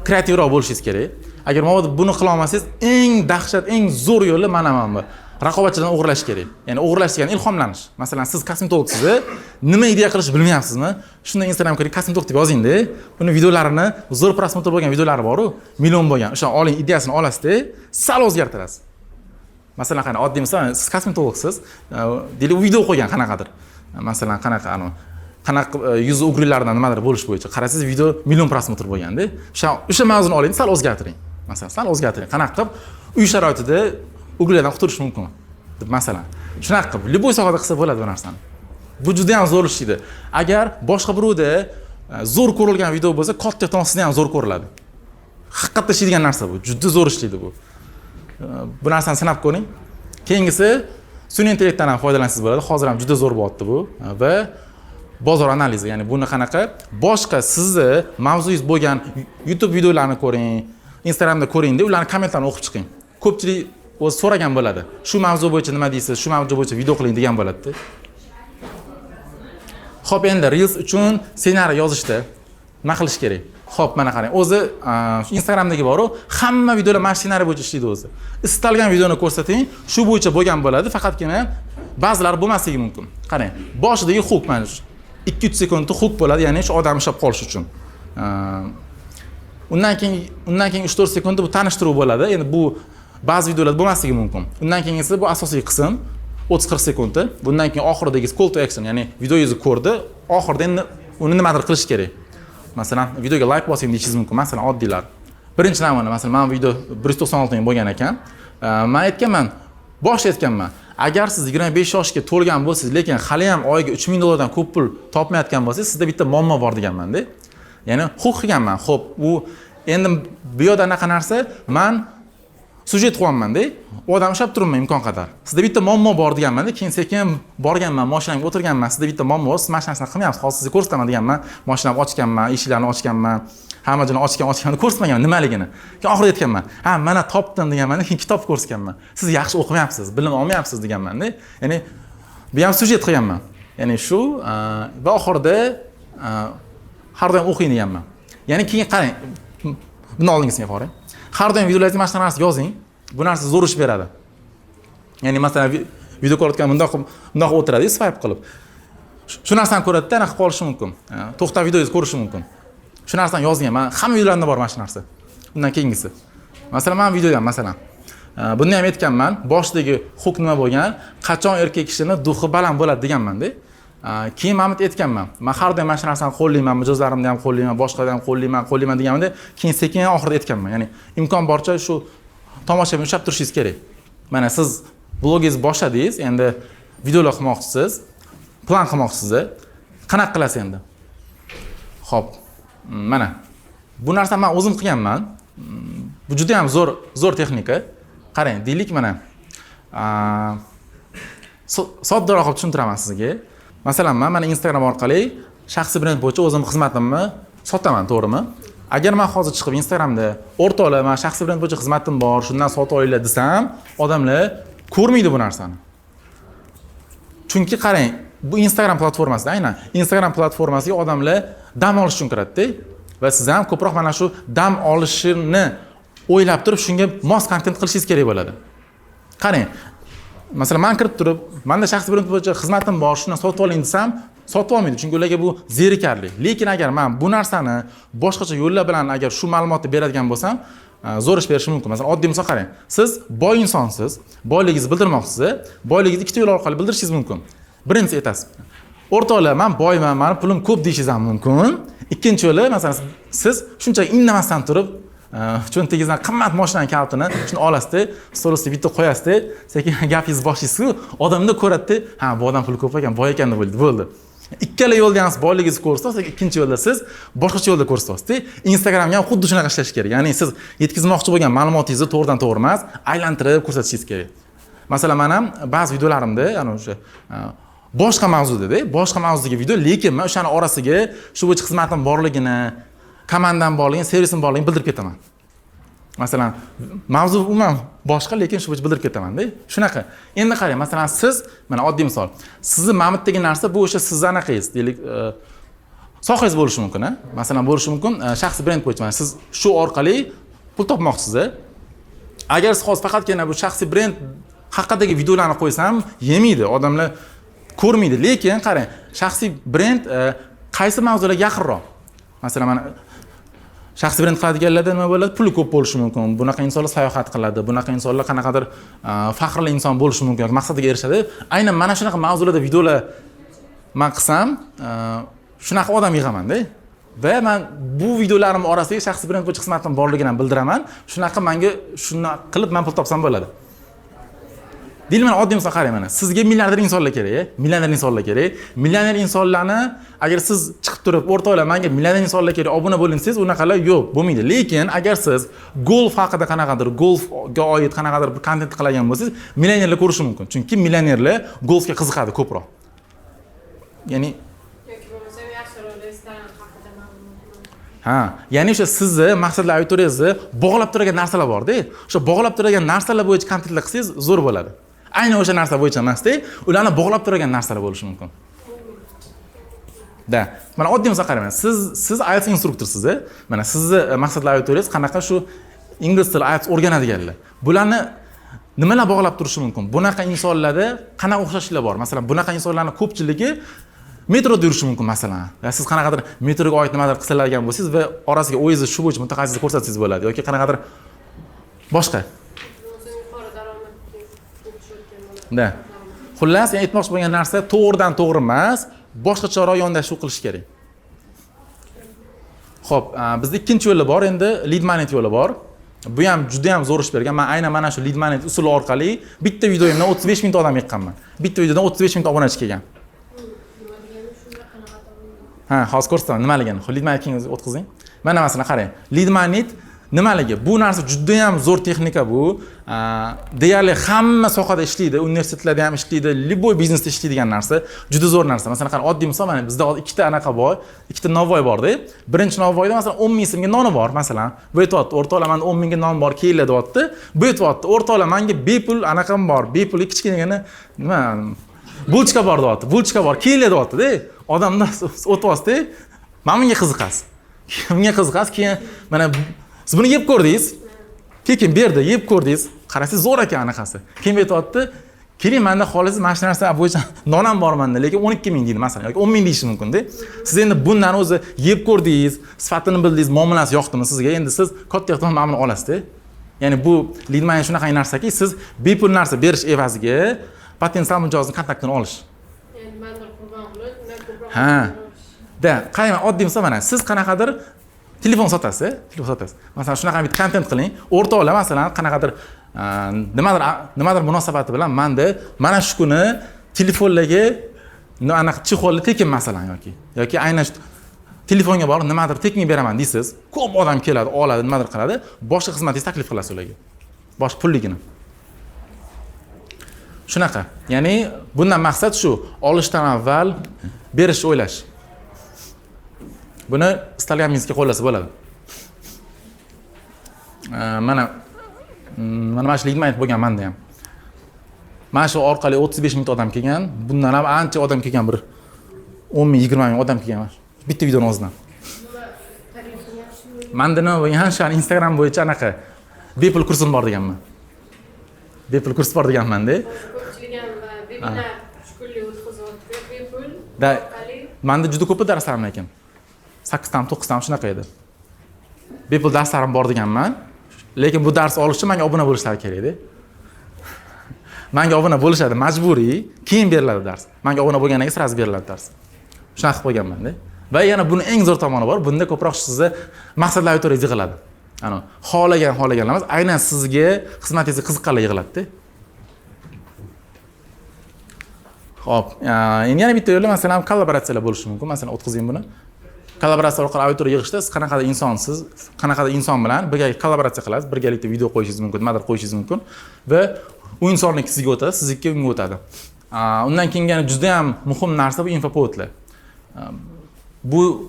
kreativroq bo'lishingiz kerak. Agar mabodo buni qila olmasangiz, eng dahshat, eng zo'r yo'li mana bu. Raqobatchidan o'g'irlash kerak. Ya'ni o'g'irlash degani ilhomlanish. Masalan, siz kosmetologsizsiz, nima ideya qilishni bilmayapsizmi? Shunda Instagramga kirib kosmetolog deb yozing-da. Uni videolarini, zo'r prosmotr bo'lgan videolari bor-ku, million bo'lgan. O'sha oling, ideyasini olasiz-da, sal o'zgartirasiz. Masalan, qani oddiy misol, siz kosmetologsiz, deylik video qo'ygan qanaqadir. Masalan, qanaqa yuz ugrilaridan nimadir bo'lish bo'yicha qarasangiz, video million prosmotr bo'lganda, o'sha mavzuni oling, sal o'zgartiring. Masalan, sal o'zgartiring. Qanaqa qilib uy sharoitida ugrillardan qutulish mumkin deb masalan. Shunaqa qilib, любой sohada qilsa bo'ladi bu narsani. Bu juda ham zo'r ishlaydi. Agar boshqa birovda zo'r ko'rilgan video bo'lsa, katta ehtimol ham zo'r ko'riladi. Haqiqatda ishlaydigan narsa bu. Juda zo'r ishlaydi bu. Bu narsani sinab ko'ring. Keyingisi sun'iy intellektdan ham foydalansangiz bo'ladi. Hozir ham juda zo'r bo'lyapti bu va bozor analizi, ya'ni buni qanaqa boshqa sizni mavzungiz bo'lgan YouTube videolarini ko'ring, Instagramda ko'ring-da, ularning kommentlarini o'qib chiqing. Ko'pchilik o'zi so'ragan bo'ladi. Shu mavzu bo'yicha nima deysiz? Shu mavzu bo'yicha video qiling degan bo'ladi-da. Xo'p, endi Reels uchun ssenariy yozishda nima qilish kerak? Xo'p, mana qarang. O'zi Instagramdagi bor-ku, hamma videolar mana ssenariy bo'yicha ishlaydi o'zi. Istalgan videoni ko'rsating, shu bo'yicha bo'lgan bo'ladi, faqatgina ba'zilari bo'lmasligi mumkin. Qarang, boshidagi hook mana 2-3 sekundda hook bo'ladi, ya'ni shu odam ushlab qolish uchun. Undan keyin 3-4 sekundda bu tanishtiruv bo'ladi. Endi bu ba'zi videolar bo'lmasligi mumkin. Undan keyingisi bu asosiy qism 30-40 sekundda. Bundan keyin oxiridagi call to action, ya'ni videoingizni ko'rdi, oxirida endi uni nimadir qilish kerak. Masalan, videoga like bosing deyishingiz mumkin. Masalan, oddiylar. Birinchi namuna, masalan, men video 196 ming bo'lgan ekan. Men aytganman, boshida aytganman. Agar siz 25 yoshga to'lgan bo'lsangiz, lekin hali ham oyiga $3000 dan ko'p pul topmayotgan bo'lsangiz, sizda bitta muammo bor deganman-da. Ya'ni huquq qilganman. Xo'p, u endi bu yerda anaqa narsa, men sujet qo'yaman-da. U odam ushlab turibman imkon qadar. Sizda bitta muammo bor deganman-da. Keyin sekin borganman, mashinamga o'tirganman. Sizda bitta muammo bor, siz mashinasini qilmayapsiz. Hozir sizga ko'rsataman deganman. Mashinamni ochganman, eshiklarni ochganman. Hamma joyini ochganman, ko'rsatmaganman nimaligini. Keyin oxirida aytganman. Ha, mana topdim deganman, keyin kitob ko'rsatganman. Siz yaxshi o'qimayapsiz, bilim olmayapsiz deganman-da. Ya'ni bu ham sujet qilganman. Ya'ni shu va oxirida har doim o'qing deganman. Ya'ni keyin qarang, buni oldingizga qo'ying. Har doim videolaringizga mana shu narsani yozing. Bu narsa zo'r ish beradi. Ya'ni masalan video ko'rayotgan bundoq o'tiradi, swipe qilib. Shu narsani ko'radi-da, anaqa qolishi mumkin. To'xtab videoingizni ko'rishi mumkin. Shu narsani yozgan. Men hamma videolarimda bor mana shu narsa. Undan keyingisi. Masalan, men videodan masalan Buni ham aytganman. Boshdagi huk nima bo'lgan? Qachon erkak kishini duxi baland bo'ladi deganman-da. Keyin men aytganman. Men har doim mana shu narsani qo'llayman, mijozlarimni ham qo'llayman, boshqalarni ham qo'llayman deganimda, keyin sekin oxirida aytganman. Ya'ni imkon boricha shu tomoshabin ushlab turishingiz kerak. Mana siz blogingizni boshladingiz, endi videolar qilmoqchisiz, plan qilmoqchisiz. Qanaqa qilasiz endi? Xo'p. Mana bu narsani men o'zim qilganman. Bu juda ham zo'r texnika. Qarang, deylik mana. Soddoroq qilib tushuntiraman sizga. Masalan, men mana Instagram orqali shaxsiy brend bo'yicha o'zim xizmatimni sotaman, to'g'rimi? Agar men hozir chiqib Instagramda o'rtoqlar, men shaxsiy brend bo'yicha xizmatim bor, shundan sotib olinglar desam, odamlar ko'rmaydi bu narsani. Chunki qarang, bu Instagram platformasida, aynan Instagram platformasiga odamlar dam olish uchun kiradi-da. Va siz ham ko'proq mana shu dam olishini o'ylab turib, shunga mos kontent qilishingiz kerak bo'ladi. Qarang, masalan, men kirib turib, menda shaxsiy brend bo'yicha xizmatim bor, shundan sotib oling desam, sotib olmaydi, chunki ularga bu zerikarli. Lekin agar men bu narsani boshqacha yo'llar bilan agar shu ma'lumotni beradigan bo'lsam, zo'r ish berish mumkin. Masalan, oddiy misol qarang. Siz boy insonsiz, boyligingizni bildirmoqchisiz, boyligingizni ikkita yo'l orqali bildirishingiz mumkin. Birinchisi aytasiz. O'rtoqlar, men boyman, meni pulim ko'p deyishingiz ham mumkin. Ikkinchi yo'li, masalan, siz shunchaki indamasdan turib, cho'ntagingizdan qimmat mashinaning kalitini shuni olasiz, stol ustiga bitta qo'yasiz, sekin gapingizni boshlaysiz, odamni ko'radi, ha, bu odam puli ko'p ekan, boy ekan deb bo'ldi. Ikkala yo'lda ham boyligingizni ko'rsatasiz, ikkinchi yo'lda siz boshqacha yo'lda ko'rsatasiz. Instagramga ham xuddi shunaqa ishlash kerak. Ya'ni siz yetkazmoqchi bo'lgan ma'lumotingizni to'g'ridan to'g'ri emas, aylantirib ko'rsatishingiz kerak. Masalan, men ham ba'zi videolarimda, ana o'sha boshqa mavzudagi video, lekin men o'shani orasiga shu bo'yicha xizmatim borligini, komandam borligini, servisim borligini bildirib ketaman. Masalan, mavzu umuman boshqa, lekin shu bo'yicha bildirib ketaman-da. Shunaqa. Endi qarang, masalan, siz, mana oddiy misol, sizni ma'mutdagi narsa bu o'sha sizni anaqangiz, deylik, sohangiz bo'lishi mumkin, a? Masalan, bo'lishi mumkin, shaxsiy brend bo'yicha siz shu orqali pul topmoqchisiz. Agar siz hozir faqatgina bu shaxsiy brend haqidagi videolarni qo'ysam, yemaydi, odamlar ko'rmaydi. Lekin qarang, shaxsiy brend qaysi mavzularga yaqinroq? Masalan, mana shaxsiy brend qiladiganlarda nima bo'ladi? Puli ko'p bo'lishi mumkin. Bunaqa insonlar sayohat qiladi. Bunaqa insonlar qanaqadir faxrli inson bo'lishi mumkin yoki maqsadiga erishadi. Aynan mana shunaqa mavzularda videolar men qilsam, shunaqa odam yig'aman-da. Va men bu videolarim orasiga shaxsiy brend bo'yicha xizmatim borligini ham bildiraman. Shunaqa menga shuni qilib men pul topsam bo'ladi. Deylik, mana oddiy misol qarang, mana sizga milliarder insonlar kerak, millioner insonlarni agar siz chiqib turib, o'rtoqlar, menga millioner insonlar kerak, obuna bo'ling desangiz, unaqalar yo'q, bo'lmaydi. Lekin agar siz golf haqida qanaqadir, golfga oid qanaqadir bir kontent qilgan bo'lsangiz, millionerlar ko'rishi mumkin. Chunki millionerlar golfga qiziqadi ko'proq. Ya'ni ya'ni o'sha sizni maqsadlar auditoriyangizni bog'lab turgan narsalar bor-da. O'sha bog'lab turgan narsalar bo'yicha kontentlar qilsangiz zo'r bo'ladi. Aynan o'sha narsa bo'yicha emas-da, ularni bog'lab turgan narsalar bo'lishi mumkin. Da, mana oddiy misol qarang, siz IELTS instruktorsiz, mana sizni maqsadlar auditoriyangiz qanaqa shu ingliz tili IELTS o'rganadiganlar. Bularni nimalar bog'lab turishi mumkin? Bunaqa insonlarda qanaqa o'xshashliklar bor? Masalan, bunaqa insonlarning ko'pchiligi metroda yurishi mumkin, masalan. Va siz qanaqadir metroga oid nimadir qilsalargan bo'lsangiz va orasiga o'zingizni shu bo'yicha mutaxassisni ko'rsatsangiz bo'ladi yoki qanaqadir boshqa. Da. Xullas, aytmoqchi bo'lgan narsa to'g'ridan to'g'ri emas, boshqacharoq yondashuv qilish kerak. Xo'p, bizda ikkinchi yo'li bor, endi lead magnet yo'li bor. Bu ham juda ham zo'r ish bergan. Men aynan mana shu lead magnet usuli orqali bitta videoyimdan 35 ming ta odam yiqqanman. Bitta videodan 35 ming ta obunachi kelgan. Hozir ko'rsataman nimaligini. Lead magnetni o'tkazing. Mana masalan qarang. Lead magnet nimaligi? Bu narsa juda ham zo'r texnika bu. Deyarli hamma sohada ishlaydi, universitetlarda ham ishlaydi, liboy biznesda ishlaydigan narsa, juda zo'r narsa. Masalan qarang, oddiy misol, mana bizda ikkita anaqa bor, ikkita novvoy bor-da. Birinchi novvoyda masalan 10 ming so'mga noni bor, masalan. Bu aytayapti, o'rtoqlar, menda 10 mingga non bor, kelinglar deyapti. Bu aytayapti, o'rtoqlar, menga bepul anaqam bor, bepul kichkinagina nima bulchka bor deyapti. Bulchka bor, kelinglar deyapti-da. Odamlar o'tyapti, men bunga qiziqasiz. Bunga qiziqasiz, keyin mana siz buni yeb ko'rdingiz. Keyin berdi, yeb ko'rdingiz. Qarasiz zo'r ekan anaqasi. Keyin aytayapti, keling menda xolis mana shu narsa bo'yicha non ham bor menda, lekin 12 ming deydi masalan yoki 10 ming deyish mumkin-da. Siz endi bundan o'zi yeb ko'rdingiz, sifatini bildingiz, muomalasi yoqdimi sizga? Endi siz katta ehtimol ma'muni olasiz-da. Ya'ni bu lead magnet shunaqa narsaki, siz bepul narsa berish evaziga potensial mijozning kontaktini olish. Endi mandir qurbon qilib, undan ko'proq. Ha. Da, qarang, oddiy misol mana siz qanaqadir telefon sotasiz, Masalan, shunaqa bitta kontent qiling. O'rtoqlar masalan qanaqadir nimadir munosabati bilan menda mana shu kuni telefonlarga anaqa chexolni tekin masalan yoki aynan telefonga borib nimadir tekin beraman deysiz. Ko'p odam keladi, oladi, nimadir qiladi, boshqa xizmatingizni taklif qilasiz ularga. Boshqa pulligini. Shunaqa. Ya'ni bundan maqsad shu, olishdan avval berish o'ylash. Buni istalganingizga qo'llasa bo'ladi. Mana shu lead magnet bo'lgan menda ham. Mana shu orqali 35 ming odam kelgan, bundan ham ancha odam kelgan, bir 10 ming, 20 ming odam kelgan. Bitta videoning o'zidan. Menda nima bo'lgan, shu Instagram bo'yicha anaqa bepul kursim bor deganman. Bepul kurs bor deganman-da. Ko'pchilik ham webinar shkolli o'tkazib bepul. Da, menda juda ko'p darslarim lekin. 8 tam, 9 tam shunaqa edi. Bepul darslarim bor deganman. Lekin bu dars olish uchun menga obuna bo'lishlari kerak-da. Menga obuna bo'lishadi, majburiy, keyin beriladi dars. Menga obuna bo'lgandan keyin sразу beriladi dars. Shunaqa qilib qo'yganman-da. Va yana buni eng zo'r tomoni bor, bunda ko'proq sizni maqsadlar auditoriya yig'iladi. Ana, xohlagan emas, aynan sizga xizmatingizga qiziqqanlar yig'iladi-da. Xo'p, endi yana bitta yo'li masalan kollaboratsiyalar bo'lishi mumkin. Masalan, o'tkazing buni. Kollaboratsiya orqali auditoriya yig'ishda siz qanaqadir insonsiz, qanaqadir inson bilan birga kollaboratsiya qilasiz, birgalikda video qo'yishingiz mumkin, nimadir qo'yishingiz mumkin va u insonniki sizga o'tadi, sizniki unga o'tadi. Undan keyin yana juda ham muhim narsa bu infopoetlar.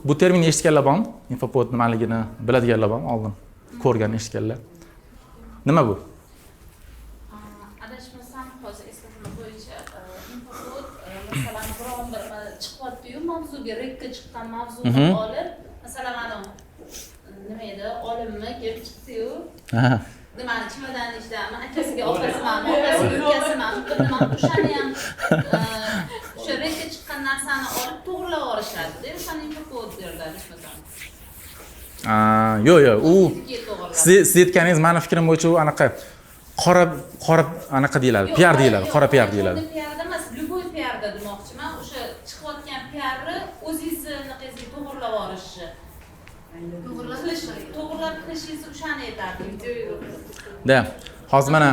Bu terminni eshitganlar bormi? Infopoet nimaligini biladiganlar bormi? Oldin ko'rgan, eshitganlar. Nima bu? Adashmasam hozir eslatim bo'yicha infopoet masalan biron bir chiqyapti-yu, mavzuga rekka chiqqan mavzuni olib, masalan mana nima edi, olimmi kelib chiqdi-yu. Nimani chimodan ishdami, akasiga opasiman, opasiga ukasiman, nima o'shani ham o'sha rekka chiqqan narsani olib to'g'rilab olishadi-da, o'shani infopoet derlar adashmasam. Yo'q, u siz aytganingiz meni fikrim bo'yicha u anaqa qora anaqa deyiladi, PR deyiladi, qora PR deyiladi. PR emas, любой PR da demoqchiman, o'sha chiqayotgan PR-ni o'zingizni naqizga to'g'rilab olishi. To'g'rilab qilishingiz o'shani aytadi. Da, hozir mana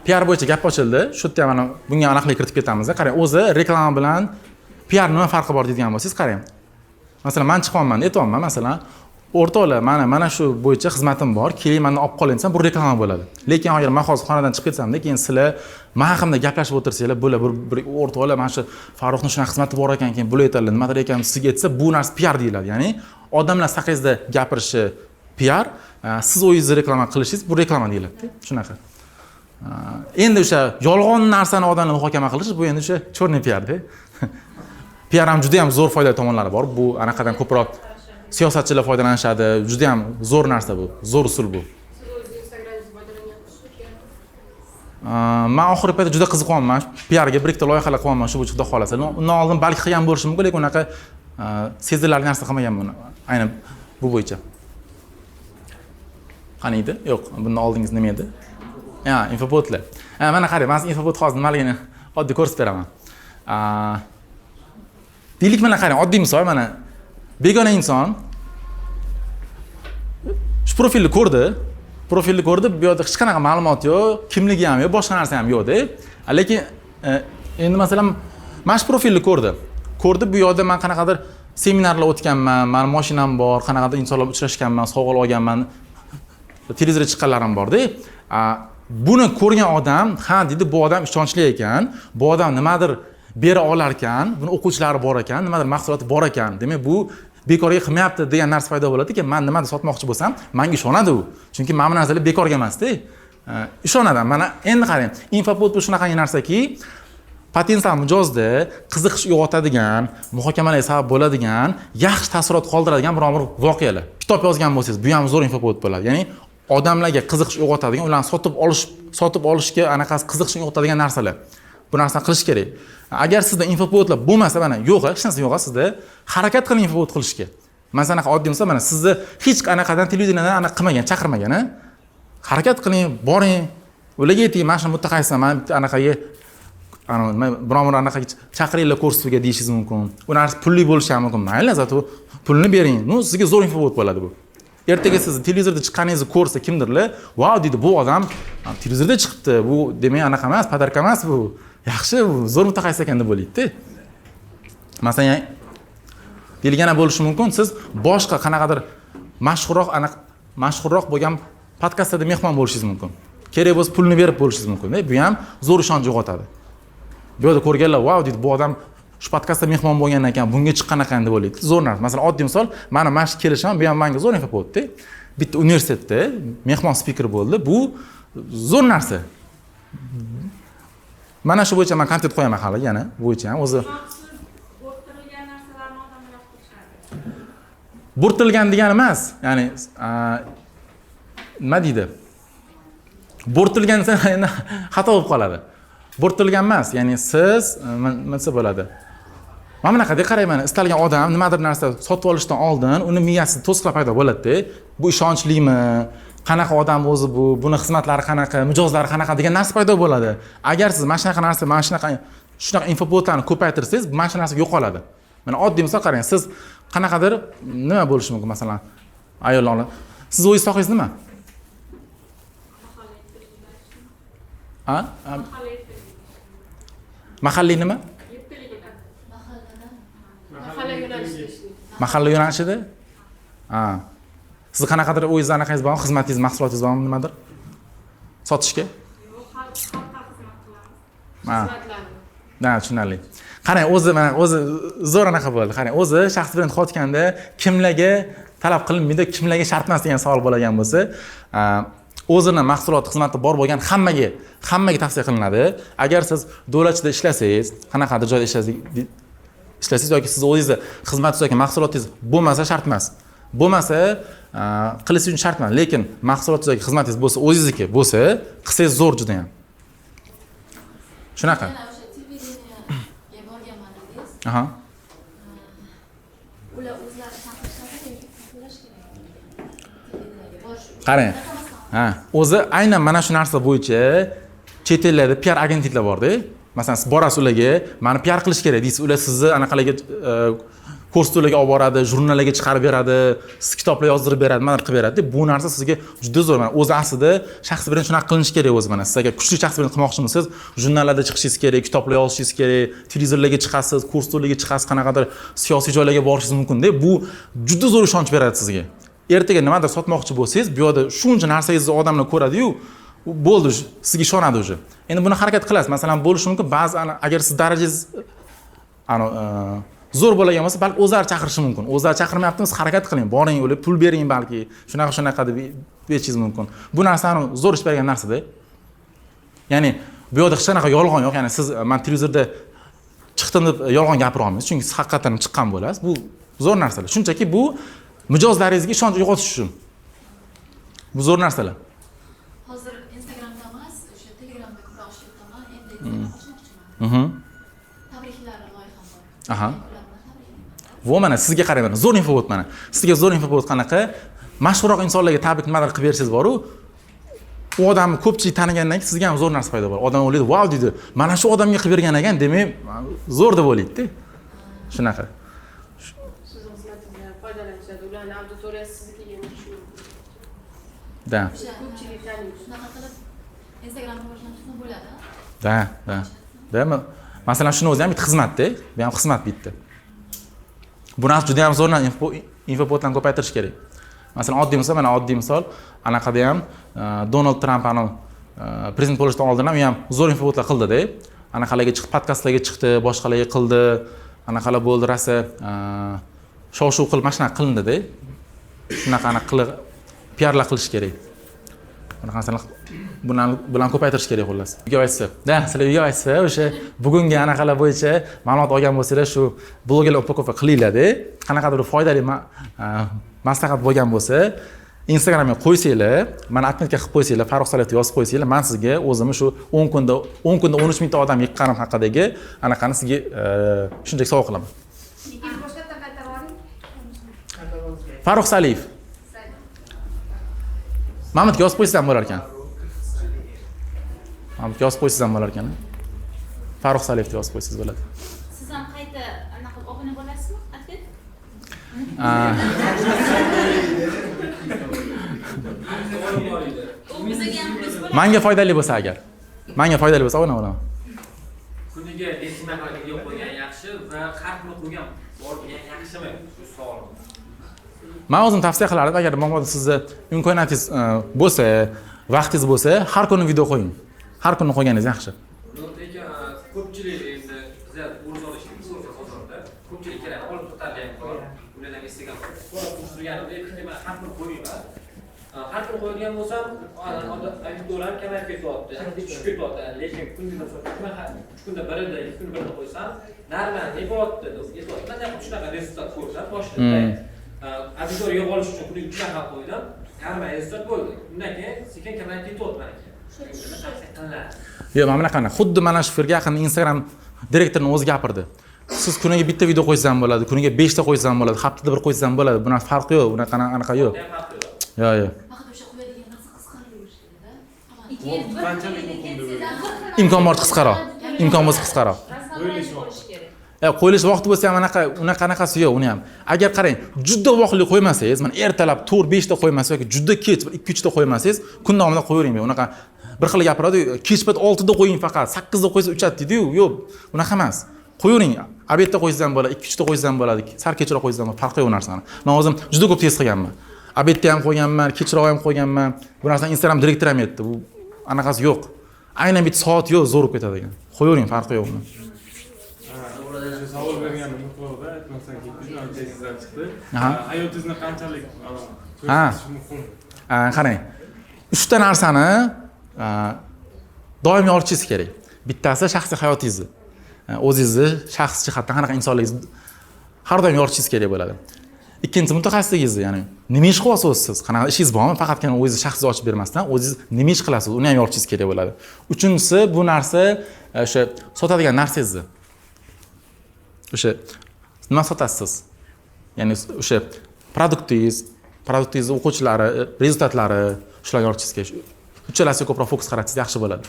PR bo'yicha gap ochildi. Shu yerda mana bunga aniqlik kiritib ketamiz. Qarang, o'zi reklama bilan PR nima farqi bor deydigan bo'lsangiz, qarang. Masalan, men chiqyapman, aytyapman, masalan, o'rtoqlar, mana shu bo'yicha xizmatim bor, keling mendan olib qoling desam, bu reklama bo'ladi. Lekin agar men hozir xonadan chiqib ketsam-da, keyin sizlar men haqimda gaplashib o'tirsanglar, bular bir o'rtoqlar, mana shu Farruxning shunaqa xizmati bor ekan, keyin bular aytadilar, nimadir ekan sizga aytsa, bu narsa PR deyiladi. Ya'ni odamlar haqingizda gapirishi PR, siz o'zingizni reklama qilishingiz bu reklama deyiladi-da. Shunaqa. Endi o'sha yolg'on narsani odamlar muhokama qilish bu endi o'sha chorniy PR-da. PR ham juda ham zo'r foydali tomonlari bor. Bu anaqadan ko'proq siyosatchilar foydalanishadi. Juda ham zo'r narsa bu, zo'r usul bu. Siz o'zingiz Instagramingizda foydalanyapsizmi? Men oxirgi paytda juda qiziqyapman. PR-ga bir ikkita loyihalar qilyapman, shu bo'yicha xudo xolasa. Undan oldin balki qilgan bo'lishim mumkin, lekin unaqa sezilarli narsa qilmaganman aynan bu bo'yicha. Qani edi? Yo'q, bundan oldingiz nima edi? Infopoetlar. Mana qarang, men infopoet hozir nimaligini oddiy ko'rsatib beraman. Deylik, mana qarang, oddiy misol, mana begona inson shu profilni ko'rdi, bu yerda hech qanaqa ma'lumot yo'q, kimligi ham yo'q, boshqa narsa ham yo'q-da. Lekin endi masalan, mana shu profilni ko'rdi, bu yerda men qanaqadir seminarlar o'tganman, meni mashinam bor, qanaqadir insonlar bilan uchrashganman, sovg'alar olganman, televizorga chiqqanlarim bor-da. Buni ko'rgan odam, ha deydi, bu odam ishonchli ekan, bu odam nimadir bera olar ekan, buni o'quvchilari bor ekan, nimadir mahsuloti bor ekan. Demak, bu bekorga qilmayapti degan narsa paydo bo'ladi-ki, men nimadir sotmoqchi bo'lsam, menga ishonadi u. Chunki men bu narsalar bekorga emas-da. Ishonadi. Mana endi qarang, infopoet bu shunaqa narsaki, potensial mijozda qiziqish uyg'otadigan, muhokamalarga sabab bo'ladigan, yaxshi taassurot qoldiradigan biron bir voqealar. Kitob yozgan bo'lsangiz, bu ham zo'r infopoet bo'ladi. Ya'ni odamlarga qiziqish uyg'otadigan, ularni sotib olishga anaqasi qiziqish uyg'otadigan narsalar. Bu narsani qilish kerak. Agar sizda infopoetlar bo'lmasa, mana yo'q, hech narsa yo'q, sizda harakat qiling infopoet qilishga. Masalan, oddiy misol, mana sizni hech qanaqadan televiziyadan aniq qilmagan, chaqirmagan, harakat qiling, boring. Ularga ayting, mana shu mutaxassisman, anaqaga biron anaqa chaqiringlar ko'rsatuvga deyishingiz mumkin. Bu narsa pulli bo'lishi ham mumkin. Mayli, zato pulni bering. Sizga zo'r info bo'ladi bu. Ertaga siz televizorda chiqqaningizni ko'rsa kimdirlar, "Vau" deydi, bu odam televizorda chiqibdi. Bu demak anaqa emas, podarka emas bu. Yaxshi, bu zo'r mutaxassis ekan deb o'ylaydi. Masalan, deyilgani bo'lishi mumkin, siz boshqa qanaqadir mashhurroq bo'lgan podkastlarda mehmon bo'lishingiz mumkin. Kerak bo'lsa pulni berib bo'lishingiz mumkin. Bu ham zo'r ishonch uyg'otadi. Bu yerda ko'rganlar, "Vau" deydi, bu odam shu podkastda mehmon bo'lgan ekan, bunga chiqqan ekan deb o'ylaydi. Zo'r narsa. Masalan, oddiy misol, mana mana shu kelishim, bu ham menga zo'r info bo'ldi. Bitta universitetda mehmon spiker bo'ldi. Bu zo'r narsa. Mana shu bo'yicha men kontent qo'yaman hali, yana bo'yicha ham o'zi bo'rtilgan degani emas, ya'ni nima deydi? Bo'rtilgan desa endi xato bo'lib qoladi. Bo'rtilgan emas, ya'ni siz nima desa bo'ladi? Mana bunaqada qarayman, istalgan odam nimadir narsa sotib olishdan oldin uni miyasida to'siqlar paydo bo'ladi-da. Bu ishonchlimi? Qanaqa odam o'zi bu? Buni xizmatlari qanaqa, mijozlari qanaqa degan narsa paydo bo'ladi. Agar siz mana shunaqa narsa, mana shunaqa infopotlarni ko'paytirsangiz, mana shu narsa yo'qoladi. Mana oddiy misol qarang, siz qanaqadir nima bo'lishi mumkin, masalan, ayollar. Siz o'zingiz sohanggiz nima? Ha? Mahalliy nima? Mahalla yo'nalishida? Ha. Siz qanaqadir o'zingiz anaqangiz bormi, xizmatingiz, mahsulotingiz bormi nimadir? Sotishga? Ha. Ha, tushunarli. Qarang, o'zi zo'r anaqa bo'ldi. Qarang, o'zi shaxsiy brend qotganda kimlarga talab qilinmaydi, kimlarga shart emas degan savol bo'lgan bo'lsa, o'zini mahsulot, xizmati bor bo'lgan hammaga tavsiya qilinadi. Agar siz davlatchida ishlasangiz, qanaqadir joyda ishlasangiz yoki siz o'zingizni xizmatingiz yoki mahsulotingiz bo'lmasa shart emas. Bo'lmasa qilishingiz uchun shart emas, lekin mahsulotingiz yoki xizmatingiz bo'lsa, o'zingizniki bo'lsa, qilsangiz zo'r juda ham. Shunaqa. Aha. Ular o'zlari chaqirishadi yoki to'lash kerak. Qarang. Ha, o'zi aynan mana shu narsa bo'yicha chet ellarda PR agentliklar bor-da. Masalan, siz borasiz ularga, "Meni PR qilish kerak" deysiz, ular sizni anaqalarga ko'rsatuvlarga olib boradi, jurnallarga chiqarib beradi, siz kitoblar yozdirib beradi, mana qilib beradi. Bu narsa sizga juda zo'r. Mana o'zi aslida shaxsiy brend shunaqa qilinishi kerak o'zi. Mana siz agar kuchli shaxsiy brend qilmoqchimisiz, jurnallarda chiqishingiz kerak, kitoblar yozishingiz kerak, televizorlarga chiqasiz, ko'rsatuvlarga chiqasiz, qanaqadir siyosiy joylarga borishingiz mumkin-da. Bu juda zo'r ishonch beradi sizga. Ertaga nimadir sotmoqchi bo'lsangiz, bu yerda shuncha narsangizni odamlar ko'radi-yu, bo'ldi, sizga ishonadi o'zi. Endi buni harakat qilasiz. Masalan, bo'lishi mumkin, ba'zi agar siz darajangiz zo'r bo'lgan bo'lsa, balki o'zlari chaqirishi mumkin. O'zlari chaqirmayaptimi, siz harakat qiling, boring, ular pul bering balki, shunaqa deb berishingiz mumkin. Bu narsani zo'r ish bergan narsa-da. Ya'ni bu yerda hech qanaqa yolg'on yo'q. Ya'ni siz men televizorda chiqdim deb yolg'on gapira olmaysiz, chunki siz haqiqatan chiqqan bo'lasiz. Bu zo'r narsalar. Shunchaki bu mijozlaringizga ishonch uyg'otish uchun. Bu zo'r narsalar. Hozir Instagramda emas, o'sha Telegramda ko'proq ishlayapman. Endi ochmoqchiman. Tabriklar loyiham bor. Aha. Bu mana sizga qarayman. Zo'r info bo'ldi mana. Sizga zo'r info bo'ldi qanaqa? Mashhurroq insonlarga tabrik nimadir qilib bersangiz bor-ku, u odamni ko'pchilik tanigandan keyin sizga ham zo'r narsa paydo bo'ladi. Odam o'ylaydi, "Vau" deydi. Mana shu odamga qilib bergan ekan, demak, zo'r deb o'ylaydi-da. Shunaqa. Siz xizmatingizdan foydalanishadi, ularning auditoriyasi siznikiga o'tishi mumkin. Da. Ko'pchilik taniydi. Shunaqa qilib Instagramda boshlashni bo'ladi. Da. Masalan, shuni o'zi ham bitta xizmat-da. Bu ham xizmat bitta. Bu narsa juda ham zo'r infopotlarni ko'paytirish kerak. Masalan, oddiy misol, anaqada ham Donald Trump prezident bo'lishdan oldin ham u ham zo'r infopotlar qildi-da. Anaqalarga chiqib, podkastlarga chiqdi, boshqalarga qildi. Anaqalar bo'ldi, rasa shov-shuv qilib, mana shunaqa qilindi-da. Shunaqa qilib PRlar qilish kerak. Masalan, bilan ko'paytirish kerak xullas. Uyga aytsa, sizlar uyga aytsa, o'sha bugungi anaqalar bo'yicha ma'lumot olgan bo'lsangiz, shu bloglar upakovka qilinglar-da. Qanaqadir foydali maslahat bo'lgan bo'lsa, Instagramga qo'ysanglar, mana atmetga qilib qo'ysanglar, Farruh Saletov yozib qo'ysanglar, men sizga o'zimni shu 10 kunda 13 mingta odam yiqqanim haqidagi anaqani sizga shunchaki sovg'a qilaman. Farruh Saliyev. Mahmudga yozib qo'ysangiz ham bo'lar ekan. Mahmudga yozib qo'ysangiz ham bo'lar ekan. Farruh Saliyevga yozib qo'ysangiz bo'ladi. Siz ham qayta anaqa obuna bo'lasizmi? Atlet? U bizga ham plyus bo'ladi. Menga foydali bo'lsa agar. Menga foydali bo'lsa obuna bo'laman. Kuniga 5 nafar video qo'ygan yaxshi va har kuni qo'ygan yaxshimi? Shu savol. Men o'zim tavsiya qilardim, agar mabodo sizda imkoniyatingiz bo'lsa, vaqtingiz bo'lsa, har kuni video qo'ying. Har kuni qo'yganingiz yaxshi. Lekin ko'pchilik endi bizlar o'rz olishimiz bozorda ko'pchilik kerak olib o'tadigan bor. Ulardan Instagram ko'rib har kuni qo'yinglar. Har kuni qo'ygan bo'lsam, videolar kamayib ketyapti, tushib ketyapti. Lekin kunga 3 kunda birida, 2 kunda birida qo'ysam, narlar ne bo'lyapti deb aytyapti. Mana shunaqa rezultat ko'rsam, boshida auditor yig'ib olish uchun kuniga 3 nafar qo'ydim, yarmi rezultat bo'ldi. Undan keyin sekin kamayib ketyapti mana. Yo'q, mana bunaqa. Xuddi mana shu firga yaqin Instagram direktorining o'zi gapirdi. Siz kuniga bitta video qo'ysangiz ham bo'ladi, kuniga 5 ta qo'ysangiz ham bo'ladi, haftada bir qo'ysangiz ham bo'ladi. Bunaqa farqi yo'q, bunaqa anaqa yo'q. Yo'q. Faqat o'sha qo'yadigan narsa qisqaraverish kerak-da. Imkon bor qisqaroq. Imkon bo'lsa qisqaroq. Qo'yilish vaqti bo'lsa ham unaqanaqasi yo'q, uni ham. Agar qarang, juda vaqtli qo'ymasangiz, mana ertalab 4-5 ta qo'ymasangiz yoki juda kech 2-3 ta qo'ymasangiz, kun davomida qo'yavering. Unaqa bir xil gapiradi, kech payt 6 da qo'ying faqat, 8 da qo'ysa uchadi deydi-yu, yo'q. Unaqa emas. Qo'yavering. Obedda qo'ysangiz ham bo'ladi, 2-3 ta qo'ysangiz ham bo'ladi, sal kechroq qo'ysangiz ham farqi yo'q narsani. Men o'zim juda ko'p test qilganman. Obedda ham qo'yganman, kechroq ham qo'yganman. Bu narsani Instagram direktor ham aytdi. Bu anaqasi yo'q. Aynan bitta soat yo'q, zo'r bo'lib ketadi ekan. Qo'yavering, farqi yo'q uni. Savol berganim nuqtada aytmasdan ketdingiz, tezizdan chiqdi. Hayotingizni qanchalik muhim? Qarang. 3 ta narsani doimiy olishingiz kerak. Bittasi shaxsiy hayotingizni. O'zingizni shaxsiy jihatdan qanaqa insonligingizni har doim yorishingiz kerak bo'ladi. Ikkinchisi mutaxassisligingizni, ya'ni nima ish qilyapsiz siz? Qanaqa ishingiz bormi? Faqatgina o'zingizni shaxsiy ochib bermasdan, o'zingiz nima ish qilasiz? Uni ham yorishingiz kerak bo'ladi. Uchinchisi bu narsa o'sha sotadigan narsangizni. O'sha nima sotasiz? Ya'ni o'sha produktingiz o'quvchilari, rezultatlari, shularga yorishingiz kerak. Uchalasiga ko'proq fokus qaratsangiz yaxshi bo'ladi.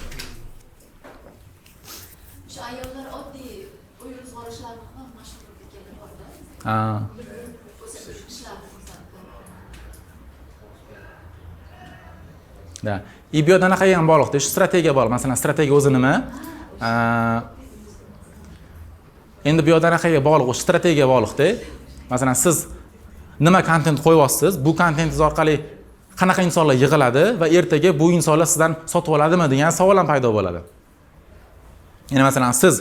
Shu ayollar oddiy uy ro'zg'orchilarni ham mashhur bo'lib ketganlar borda. Da. IBOda qanaqa ham bog'liqda, shu strategiya bor. Masalan, strategiya o'zi nima? Endi bu yerda qanaqa bog'liq, o'sha strategiyaga bog'liqda. Masalan, siz nima kontent qo'yyapsiz, bu kontentingiz orqali qanaqa insonlar yig'iladi va ertaga bu insonlar sizdan sotib oladimi degan savol ham paydo bo'ladi. Ya'ni masalan, siz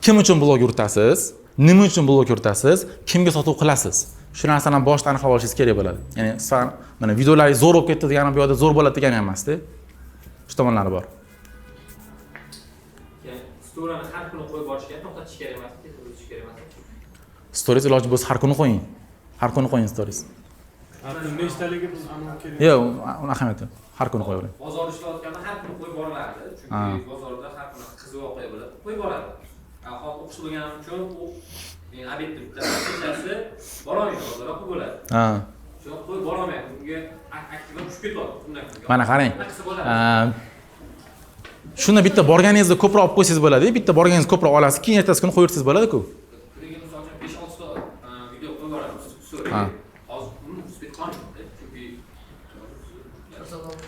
kim uchun blog yuritasiz, nima uchun blog yuritasiz, kimga sotuv qilasiz? Shu narsani boshdan aniqlab olishingiz kerak bo'ladi. Ya'ni mana videolaringiz zo'r bo'lib ketdi degani bu yerda zo'r bo'ladi degani emas-da. Shu tomonlari bor. Storyni har kuni qo'yib borishga to'xtatish kerak emas, ketish kerak emas. Stories iloji bo'lsa har kuni qo'ying. Har kuni qo'ying stories. Har kuni nechtaligi biz aniq kerak? Yo'q, uni ahamiyati yo'q. Har kuni qo'yavering. Bozor ishlayotganda har kuni qo'yib boriladi. Chunki bozorda har kuni qiziq voqea bo'ladi. Qo'yib boradi. Hozir o'qish bo'lganim uchun u obyektda kechasi borolmaydi, bozorda qo'yib bo'ladi. Shu qo'yib borolmaydi. Unga aktiv tushib ketyapti. Mana qarang. Shuni bitta borganingizda ko'proq olib qo'ysangiz bo'ladi. Bitta borganingizni ko'proq olasiz, keyin ertasi kuni qo'yirsiz bo'ladi-ku. Kuniga misol uchun 5-6 ta video qo'yib boramiz. Hozir uni ustiga qolmaydi. Chunki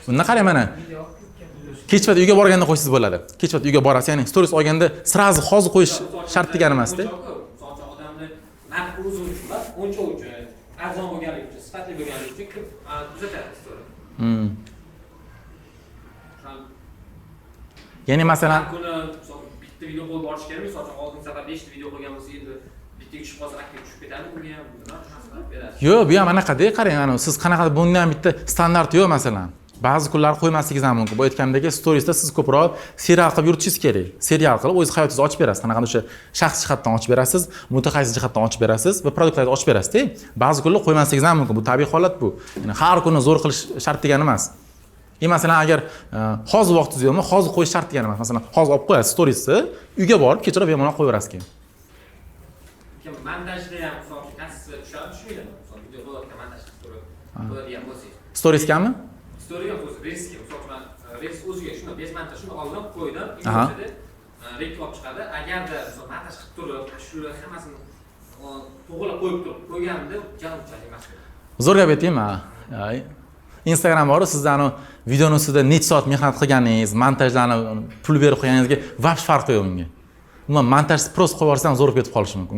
Bunda qarang mana. Kechpayt uyga borganda qo'ysangiz bo'ladi. Kechpayt uyga borasiz, ya'ni stories olganda sirazi hozir qo'yish shart degani emas-da. Misol uchun odamni narx o'zi uchun, o'ncha uchun, arzon bo'lganligi uchun, sifatli bo'lganligi uchun kuzatadi story. Ya'ni masalan, kuni bitta video qo'yib borish kerak. Misol uchun oldin safar 5 ta video qo'ygan bo'lsa, endi bittaga tushib qolsa, aktiv tushib ketadi. Bunga ham beradi. Yo'q, bu ham anaqada, qarang, ana siz qanaqa bundan ham bitta standart yo'q masalan. Ba'zi kunlar qo'ymasligingiz ham mumkin. Bu aytgandagi storiesda siz ko'proq serial qilib yurishingiz kerak. Serial qilib o'zingiz hayotingizni ochib berasiz. Qanaqa o'sha shaxsiy jihatdan ochib berasiz, mutaxassis jihatdan ochib berasiz va produktlarni ochib berasiz-da. Ba'zi kunlar qo'ymasligingiz ham mumkin. Bu tabiiy holat bu. Ya'ni har kuni zo'r qilish shart degani emas. Masalan, agar hozir vaqtingiz yo'qmi, hozir qo'yish shart degani emas. Masalan, hozir olib qo'yasiz storiesni, uyga borib kechirib bemalol qo'yaverasiz keyin. Montajda ham hisobga kasb tushadi, tushmaydi. Misol video bo'layotgan montaj story qo'yadigan bo'lsangiz. Storiesgami? story ham o'zi reelsga, misol uchun reels o'ziga shuni bezmanta shuni oldim, qo'ydim, Aha. reklama chiqadi. Agarda misol montaj qilib turib, shular hammasini to'g'rilab qo'yib turib, qo'yganimda janubchalik emas. Zo'r gap aytaymi? Instagram bor, sizlarni videoni ustida necha soat mehnat qilganingiz, montajlarni pul berib qo'yganingizga vobsh farqi yo'q unga. Umuman montajni prost qo'yib yuborsam zo'r ketib qolishi mumkin.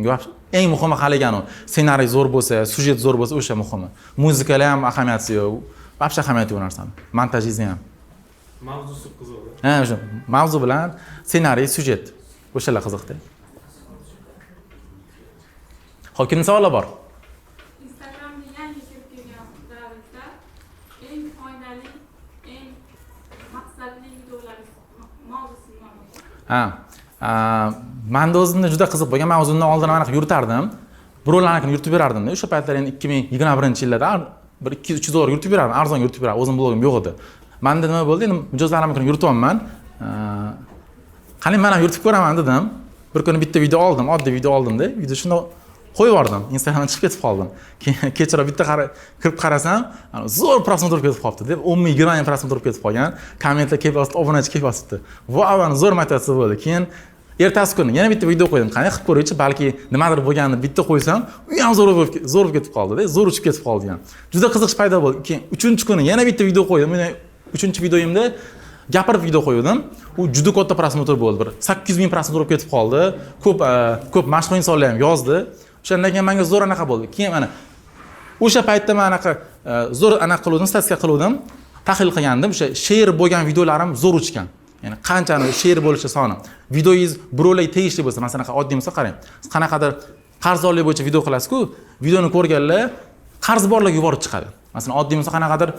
Eng muhimi haligani ssenariy zo'r bo'lsa, syujet zo'r bo'lsa, o'sha muhimi. Muzikalar ham ahamiyati yo'q. Vobsh ahamiyati yo'q narsani. Montajingiz ham. Mavzusi qiziq. Ha, o'sha mavzu bilan ssenariy, syujet o'shalar qiziqda. Xo'p, kimning savollar bor? Instagramga yangi kirib kelgan davrda eng foydali, eng maqsadli videolaringiz mavzusi nima? Menda o'zimda juda qiziq bo'lgan. Men o'zimdan oldin aniq yuritardim. Birovlarnikini yuritib berardim-da. O'sha paytlar endi 2021-yillarda bir 200-300 dollar yuritib berardim, arzon yuritib berardim. O'zim blogim yo'q edi. Menda nima bo'ldi? Endi mijozlarimnikini yurityapman. Qani men ham yuritib ko'raman dedim. Bir kuni bitta video oldim, oddiy video oldim-da. Video shuni qo'yib yubordim. Instagramdan chiqib ketib qoldim. Kechira bitta kirib qarasam, zo'r prosmotr ketib qolibdi deb 10-20 ming prosmotr ketib qolgan. Kommentlar kelib yozibdi, obunachi kelib yozibdi. Voy, zo'r motivatsiya bo'ldi. Keyin ertasi kuni yana bitta video qo'ydim. Qani qilib ko'raychi, balki nimadir bo'lganini bitta qo'ysam, u ham zo'r bo'lib ketib qoldi-da, zo'r uchib ketib qoldi ham. Juda qiziqish paydo bo'ldi. Keyin 3-kuni yana bitta video qo'ydim. Men 3-videoyimda gapirib video qo'ydim. U juda katta prosmotr bo'ldi. Bir 800 ming prosmotr ketib qoldi. Ko'p mashhur insonlar ham yozdi. O'shandan keyin menga zo'r anaqa bo'ldi. Keyin mana o'sha paytda men anaqa zo'r anaqa qildim, statistika qildim, tahlil qilgandim. O'sha share bo'lgan videolarim zo'r uchgan. Ya'ni qanchani share bo'lishi soni. Videoyingiz birovlarga tegishli bo'lsa, masalan, oddiy misol qarang. Siz qanaqadir qarzdorlik bo'yicha video qilasiz-ku, videoni ko'rganlar qarz borlarga yuborib chiqadi. Masalan, oddiy misol qanaqadir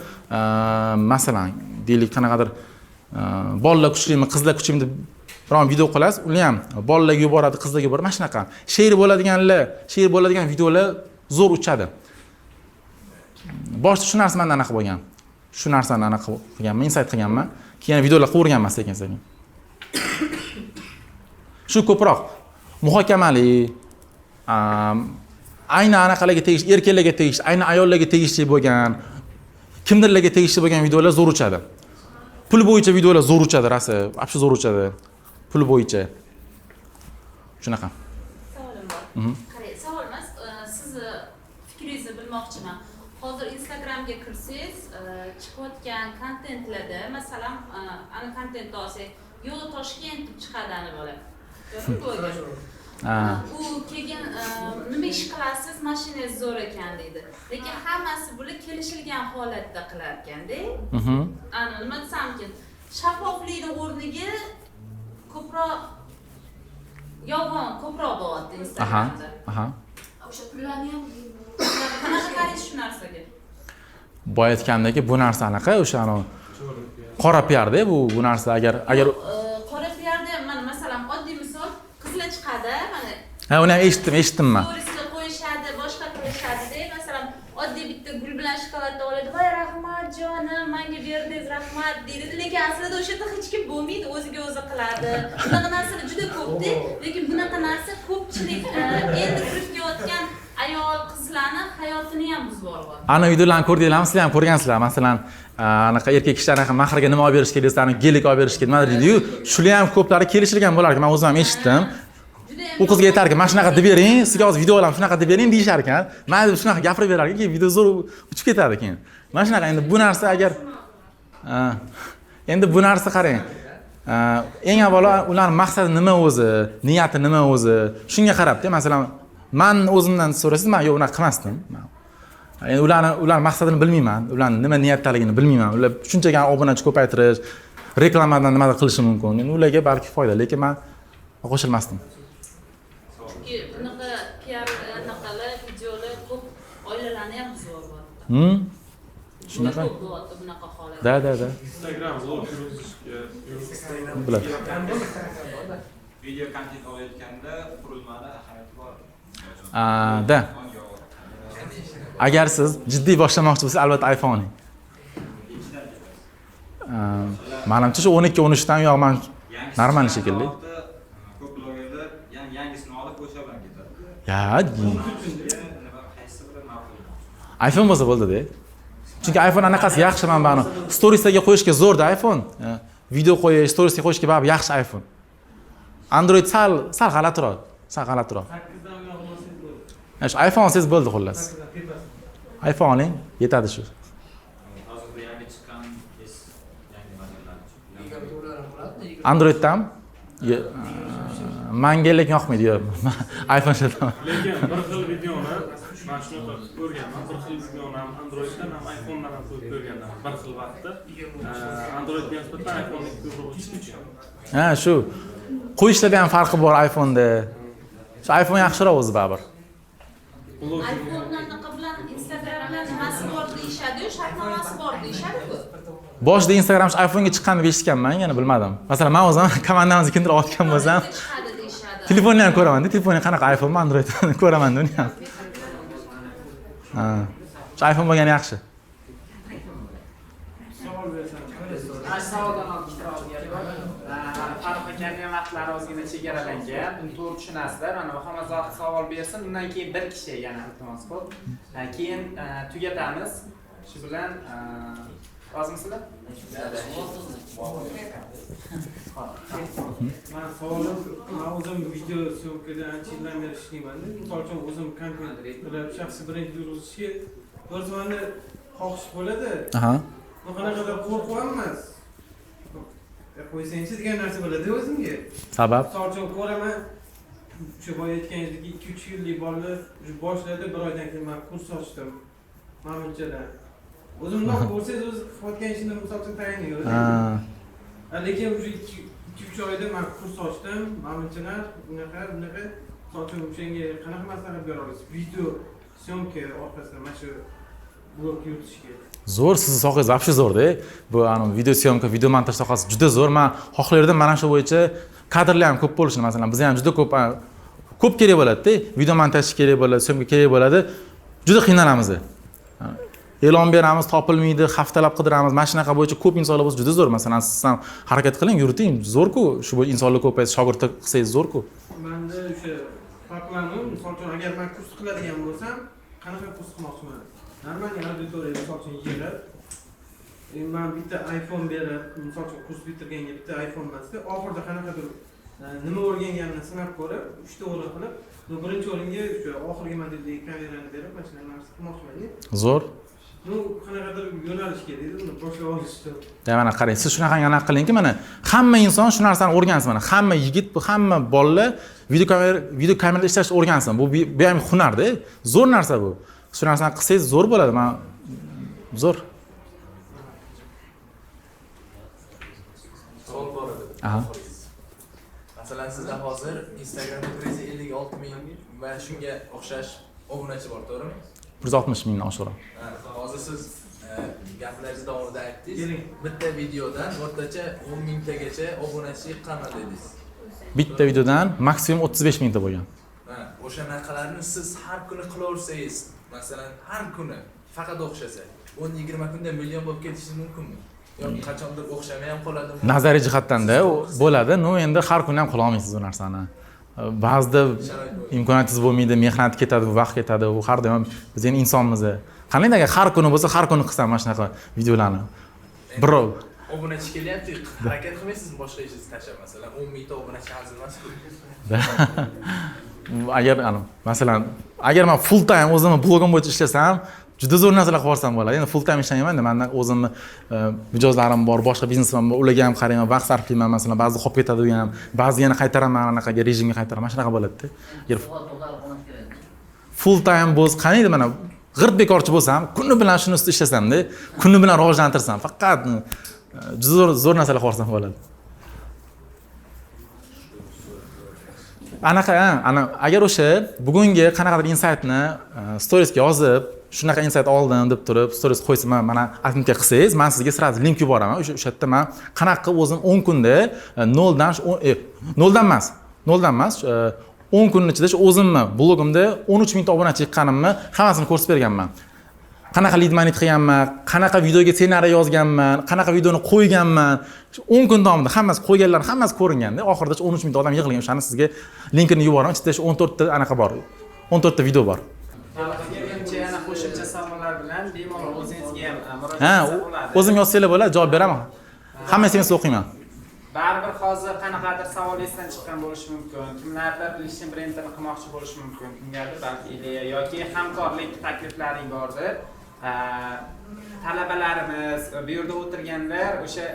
masalan, deylik qanaqadir bolalar kuchlimi, qizlar kuchlimi deb biron video qilasiz, uni ham bolalarga yuboradi, qizlarga yuboradi. Mana shunaqa. Share bo'ladigan videolar zo'r uchadi. Boshida shu narsa menda anaqa bo'lgan. Shu narsani anaqa qilganman, insight qilganman. Keyin videolar qilaverganman sekin-sekin. Shu ko'proq muhokamali, ayni anaqalarga tegishli, erkaklarga tegishli, ayni ayollarga tegishli bo'lgan, kimdirlarga tegishli bo'lgan videolar zo'r uchadi. Pul bo'yicha videolar zo'r uchadi, rasi, absolut zo'r uchadi. Pul bo'yicha. Shunaqa. Savolim bor. Qarang, savol emas, sizni fikringizni bilmoqchiman. Hozir Instagramga kirsangiz, chiqayotgan kontentlarda, masalan, ana kontentni olsak, yo'l Toshkent deb chiqadi ana bola. U keyin nima ish qilasiz, mashinangiz zo'r ekan deydi. Lekin hammasi bular kelishilgan holatda qilar ekanda. Ana nima desamkin, shaffoflikning o'rniga ko'proq yolg'on ko'proq bo'lyapti Instagramda. O'sha pullarni ham qanaqa qaraysiz shu narsaga? Boya aytgandek, bu narsa anaqa, o'sha qora PR-da bu narsa agar qora PR-da mana masalan oddiy misol qizlar chiqadi, mana ha, uni ham eshitdim men. Stories qo'yishadi, boshqa qilishadi-da, masalan oddiy bitta gul bilan shokoladni oladi. Voy rahmat jonim, menga berdingiz, rahmat deydi. Lekin aslida o'sha yerda hech kim bo'lmaydi, o'ziga o'zi qiladi. Bunaqa narsalar juda ko'p-da, lekin bunaqa narsa ko'pchilik endi kirib kelayotgan ayol qizlarning hayotini ham buzib yuboradi. Ana videolarni ko'rdinglarmi? Sizlar ham ko'rgansizlar. Masalan, anaqa erkak kishilar anaqa mahrga nima olib berish kerak desani, gelik olib berish kerak, nima deydi-yu, shular ham ko'plari kelishilgan bo'lar ekan. Men o'zim ham eshitdim. U qizga aytar ekan, "Mana shunaqa deb bering, sizga hozir videolarni shunaqa deb bering" deyishar ekan. Men deb shunaqa gapirib berar ekan, keyin video zo'r uchib ketadi keyin. Mana shunaqa. Endi bu narsa agar endi bu narsa qarang. Eng avvalo ularning maqsadi nima o'zi, niyati nima o'zi, shunga qarab-da. Masalan, men o'zimdan so'rasangiz, men yo'q unaqa qilmasdim. Endi ular maqsadini bilmayman, ularning nima niyatdaligini bilmayman. Ular shunchaki obunachi ko'paytirish, reklamadan nimadir qilishi mumkin. Endi ularga balki foyda, lekin men qo'shilmasdim. Chunki bunaqa PR anaqalar, videolar ko'p oilalarni ham buzib yuboradi. Shunaqa. Bunaqa holat. Da. Instagram zo'r Bular. Video kontent olayotganda qurilmani ahamiyati bor. Da. Agar siz jiddiy boshlamoqchi bo'lsangiz, albatta iPhone. Menimcha shu 12-13 dan yo'qman normal shekilli. Ko'p blogerlar yangisini olib o'sha bilan ketadi. Ya, iPhone bo'lsa bo'ldi-da. Chunki iPhone anaqasi yaxshi manbani. Storiesga qo'yishga zo'rda iPhone. Video qo'yish, storiesga qo'yishga baribir yaxshi iPhone. Android sal g'alatiroq. Sal g'alatiroq. 8 iPhone olsangiz bo'ldi xullas. iPhone oling, yetadi shu. Hozirda yangi chiqqan yangi modellar. Androiddan menga lekin yoqmaydi, yo'q. iPhone ishlataman. Lekin bir xil videoni mana shunaqa ko'rganman. Bir xil videoni ham Androiddan ham iPhonedan ham ko'rib ko'rganman. Bir xil vaqtda Androidga nisbatan iPhone ko'proq chiqdi. Ha, shu. Qo'yishlarda ham farqi bor iPhone'da. Shu iPhone yaxshiroq o'zi baribir. iPhone'dan bilan Instagramdan nimasi bor deyishadi, shartnomasi bor deyishadi-ku. Boshida Instagram iPhone'ga chiqqanini eshitganman, yana bilmadim. Masalan, men o'zim komandamizni kimdir olgan bo'lsam, telefonni ham ko'raman-da, telefoni qanaqa iPhone, Android ko'raman-da uni ham. Ha. Shu iPhone bo'lgani yaxshi. Savoldan olib Farruh akaning vaqtlari ozgina chegaralangan. Buni to'g'ri tushunasizlar. Mana hamma zohid savol bersin, undan keyin bir kishi yana iltimos qilib, keyin tugatamiz. Shu bilan rozmisizlar? Men savolim, men o'zim video syomkada ancha yildan beri ishlayman-da. Misol uchun o'zim kontent qilib, shaxsiy brend yurgizishga bir zamanda xohish bo'ladi. Aha. Qanaqadir qo'rquv emas. Qo'ysangchi degan narsa bo'ladi o'zimga. Sabab? Misol uchun ko'raman, shu boya aytganingizdek 2-3 yillik bolalar boshladi, bir oydan keyin men kurs ochdim. Manimchalar. O'zimdan ko'rsangiz o'z qilayotgan ishimni misol uchun tayinlayman. Lekin o'sha 2-3 oyda men kurs ochdim, manimchalar bunaqa. Misol uchun o'shanga qanaqa maslahat bera olasiz? Video syomka orqasidan mana shu blog yuritishga. Zo'r, siz sohangiz вообще zo'rda. Bu video syomka, video montaj sohasi juda zo'r. Men xohlardim mana shu bo'yicha kadrlar ham ko'p bo'lishini, masalan, bizga ham juda ko'p kerak bo'ladi-da. Video montaj kerak bo'ladi, syomka kerak bo'ladi. Juda qiynalamiz. E'lon beramiz, topilmaydi, haftalab qidiramiz. Mana shunaqa bo'yicha ko'p insonlar bo'lsa juda zo'r. Masalan, siz ham harakat qiling, yuriting. Zo'r-ku. Shu bo'yicha insonlar ko'paysa, shogirdlar qilsangiz zo'r-ku. Menda o'sha farqlanib, misol uchun agar men kurs qiladigan bo'lsam, qanaqa kurs qilmoqchiman? Normal auditoriya misol uchun yig'ib, men bitta iPhone berib, misol uchun kurs bitirganga bitta iPhone bersa, oxirida qanaqadir nima o'rganganini sinab ko'rib, 3 ta o'rin qilib, birinchi o'ringa o'sha oxirgi modeldagi kamerani berib, mana shunday narsa qilmoqchiman. Zo'r. Qanaqadir yo'nalish kerak, uni boshlab olish uchun. Mana qarang, siz shunaqa anaqa qilingki, mana hamma inson shu narsani o'rgansin, mana hamma yigit, hamma bolalar video kamerada ishlashni o'rgansin. Bu ham hunarda, zo'r narsa bu. Shu narsani qilsangiz zo'r bo'ladi. Men zo'r. Savol bor edi. Aha. Masalan, sizda hozir Instagramda 56 ming va shunga o'xshash obunachi bor, to'g'rimi? 160 mingdan oshiqroq. Hozir siz gaplaringiz davomida aytdingiz, bitta videodan o'rtacha 10 mingtagacha obunachi chiqqan dedingiz. Bitta videodan maksimum 35 mingta bo'lgan. O'sha narsalarni siz har kuni qilaversangiz, masalan, har kuni faqat o'xshasa, 10-20 kunda million bo'lib ketishi mumkinmi? Yoki qachondir o'xshamay ham qoladimi? Nazariy jihatdan-da bo'ladi. No, endi har kuni ham qila olmaysiz bu narsani. Ba'zida imkoniyatingiz bo'lmaydi, mehnat ketadi, vaqt ketadi. U har doim biz endi insonmiz. Qanday agar har kuni bo'lsa, har kuni qilsam mana shunaqa videolarni. Birov obunachi kelyapti, harakat qilmaysizmi boshqa ishingizni tashlab, masalan, 10 mingta obunachi hazil emas-ku. Agar masalan, agar men full time o'zimni blogim bo'yicha ishlasam, juda zo'r narsalar qilib olsam bo'ladi. Endi full time ishlayman-da, menda o'zimni mijozlarim bor, boshqa biznesim bor, ularga ham qarayman, vaqt sarflayman, masalan, ba'zi qolib ketadi ham, ba'zi yana qaytaraman, anaqaga rejimga qaytaraman, shunaqa bo'ladi-da. Agar full time bo'lsa, qaniydi mana g'irt bekorchi bo'lsam, kuni bilan shuni ustida ishlasam-da, kuni bilan rivojlantirsam, faqat juda zo'r narsalar qilib olsam bo'ladi. Agar o'sha bugungi qanaqadir insightni storiesga yozib, shunaqa insight oldim deb turib, stories qo'ysam, mana atmitga qilsangiz, men sizga sразу link yuboraman. O'sha yerda men qanaqa o'zim 10 kunda 0 emas, 10 kunning ichida o'zimni blogimda 13 mingta obunachi chiqqanimni hammasini ko'rsatib berganman. Qanaqa lead magnet qilganman, qanaqa videoga ssenariy yozganman, qanaqa videoni qo'yganman. 10 kun davomida hammasi qo'yganlarning hammasi ko'ringanda, oxirida 13 mingta odam yig'ilgan. O'shani sizga linkini yuboraman. Ichida 14 ta anaqa bor. 14 ta video bor. Yana qo'shimcha savollar bilan bemalol o'zingizga ham Ha, o'zim yozsanglar bo'ladi, javob beraman. Hammasini o'qiyman. Baribir hozir qanaqadir savol esdan chiqqan bo'lishi mumkin. Kimlardir Lishin brendini qilmoqchi bo'lishi mumkin. Kimgadir balki ideya yoki hamkorlik takliflaring bordir. Talabalarimiz bu yerda o'tirganlar o'sha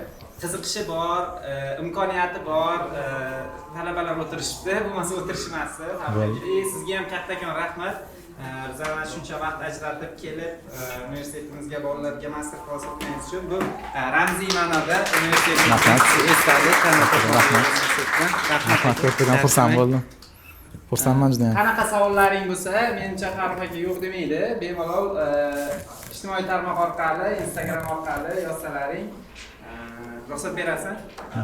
qiziqishi bor, imkoniyati bor talabalar o'tirishibdi, bo'lmasa o'tirishmasdi. Sizga ham kattakon rahmat. Bizlar shuncha vaqt ajratib kelib universitetimizga bolalarga master class o'tganingiz uchun bu ramziy ma'noda universitetimizni esladi. Rahmat, ko'pdan xursand bo'ldim. Xursandman juda ham. Qanaqa savollaring bo'lsa, menimcha haroqatga yo'q demaydi. Bemalol ijtimoiy tarmoq orqali, Instagram orqali yozsalaring. Ruxsat berasiz?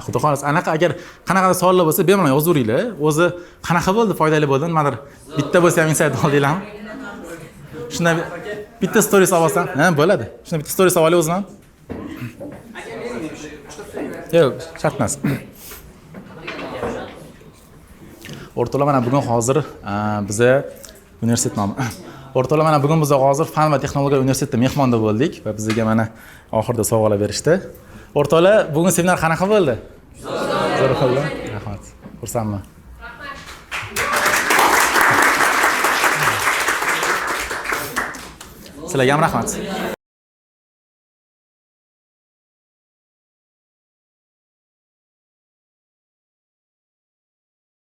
Xudo xohlasa, anaqa agar qanaqadir savollar bo'lsa, bemalol yozaveringlar. O'zi qanaqa bo'ldi, foydali bo'ldi, nimadir bitta bo'lsa ham insight oldinglarmi? Shunda bitta story olsam, ha, bo'ladi. Shunda bitta story olib o'zim ham. Yo'q, shart emas. O'rtoqlar, mana bugun hozir biza universitet nomi. O'rtoqlar, mana bugun biz hozir Fan va texnologiya universitetida mehmonda bo'ldik va bizga mana oxirida sovg'alar berishdi. O'rtoqlar, bugun seminar qanaqa bo'ldi? Zo'r bo'ldi. Rahmat. Xursandman. Sizlarga ham rahmat.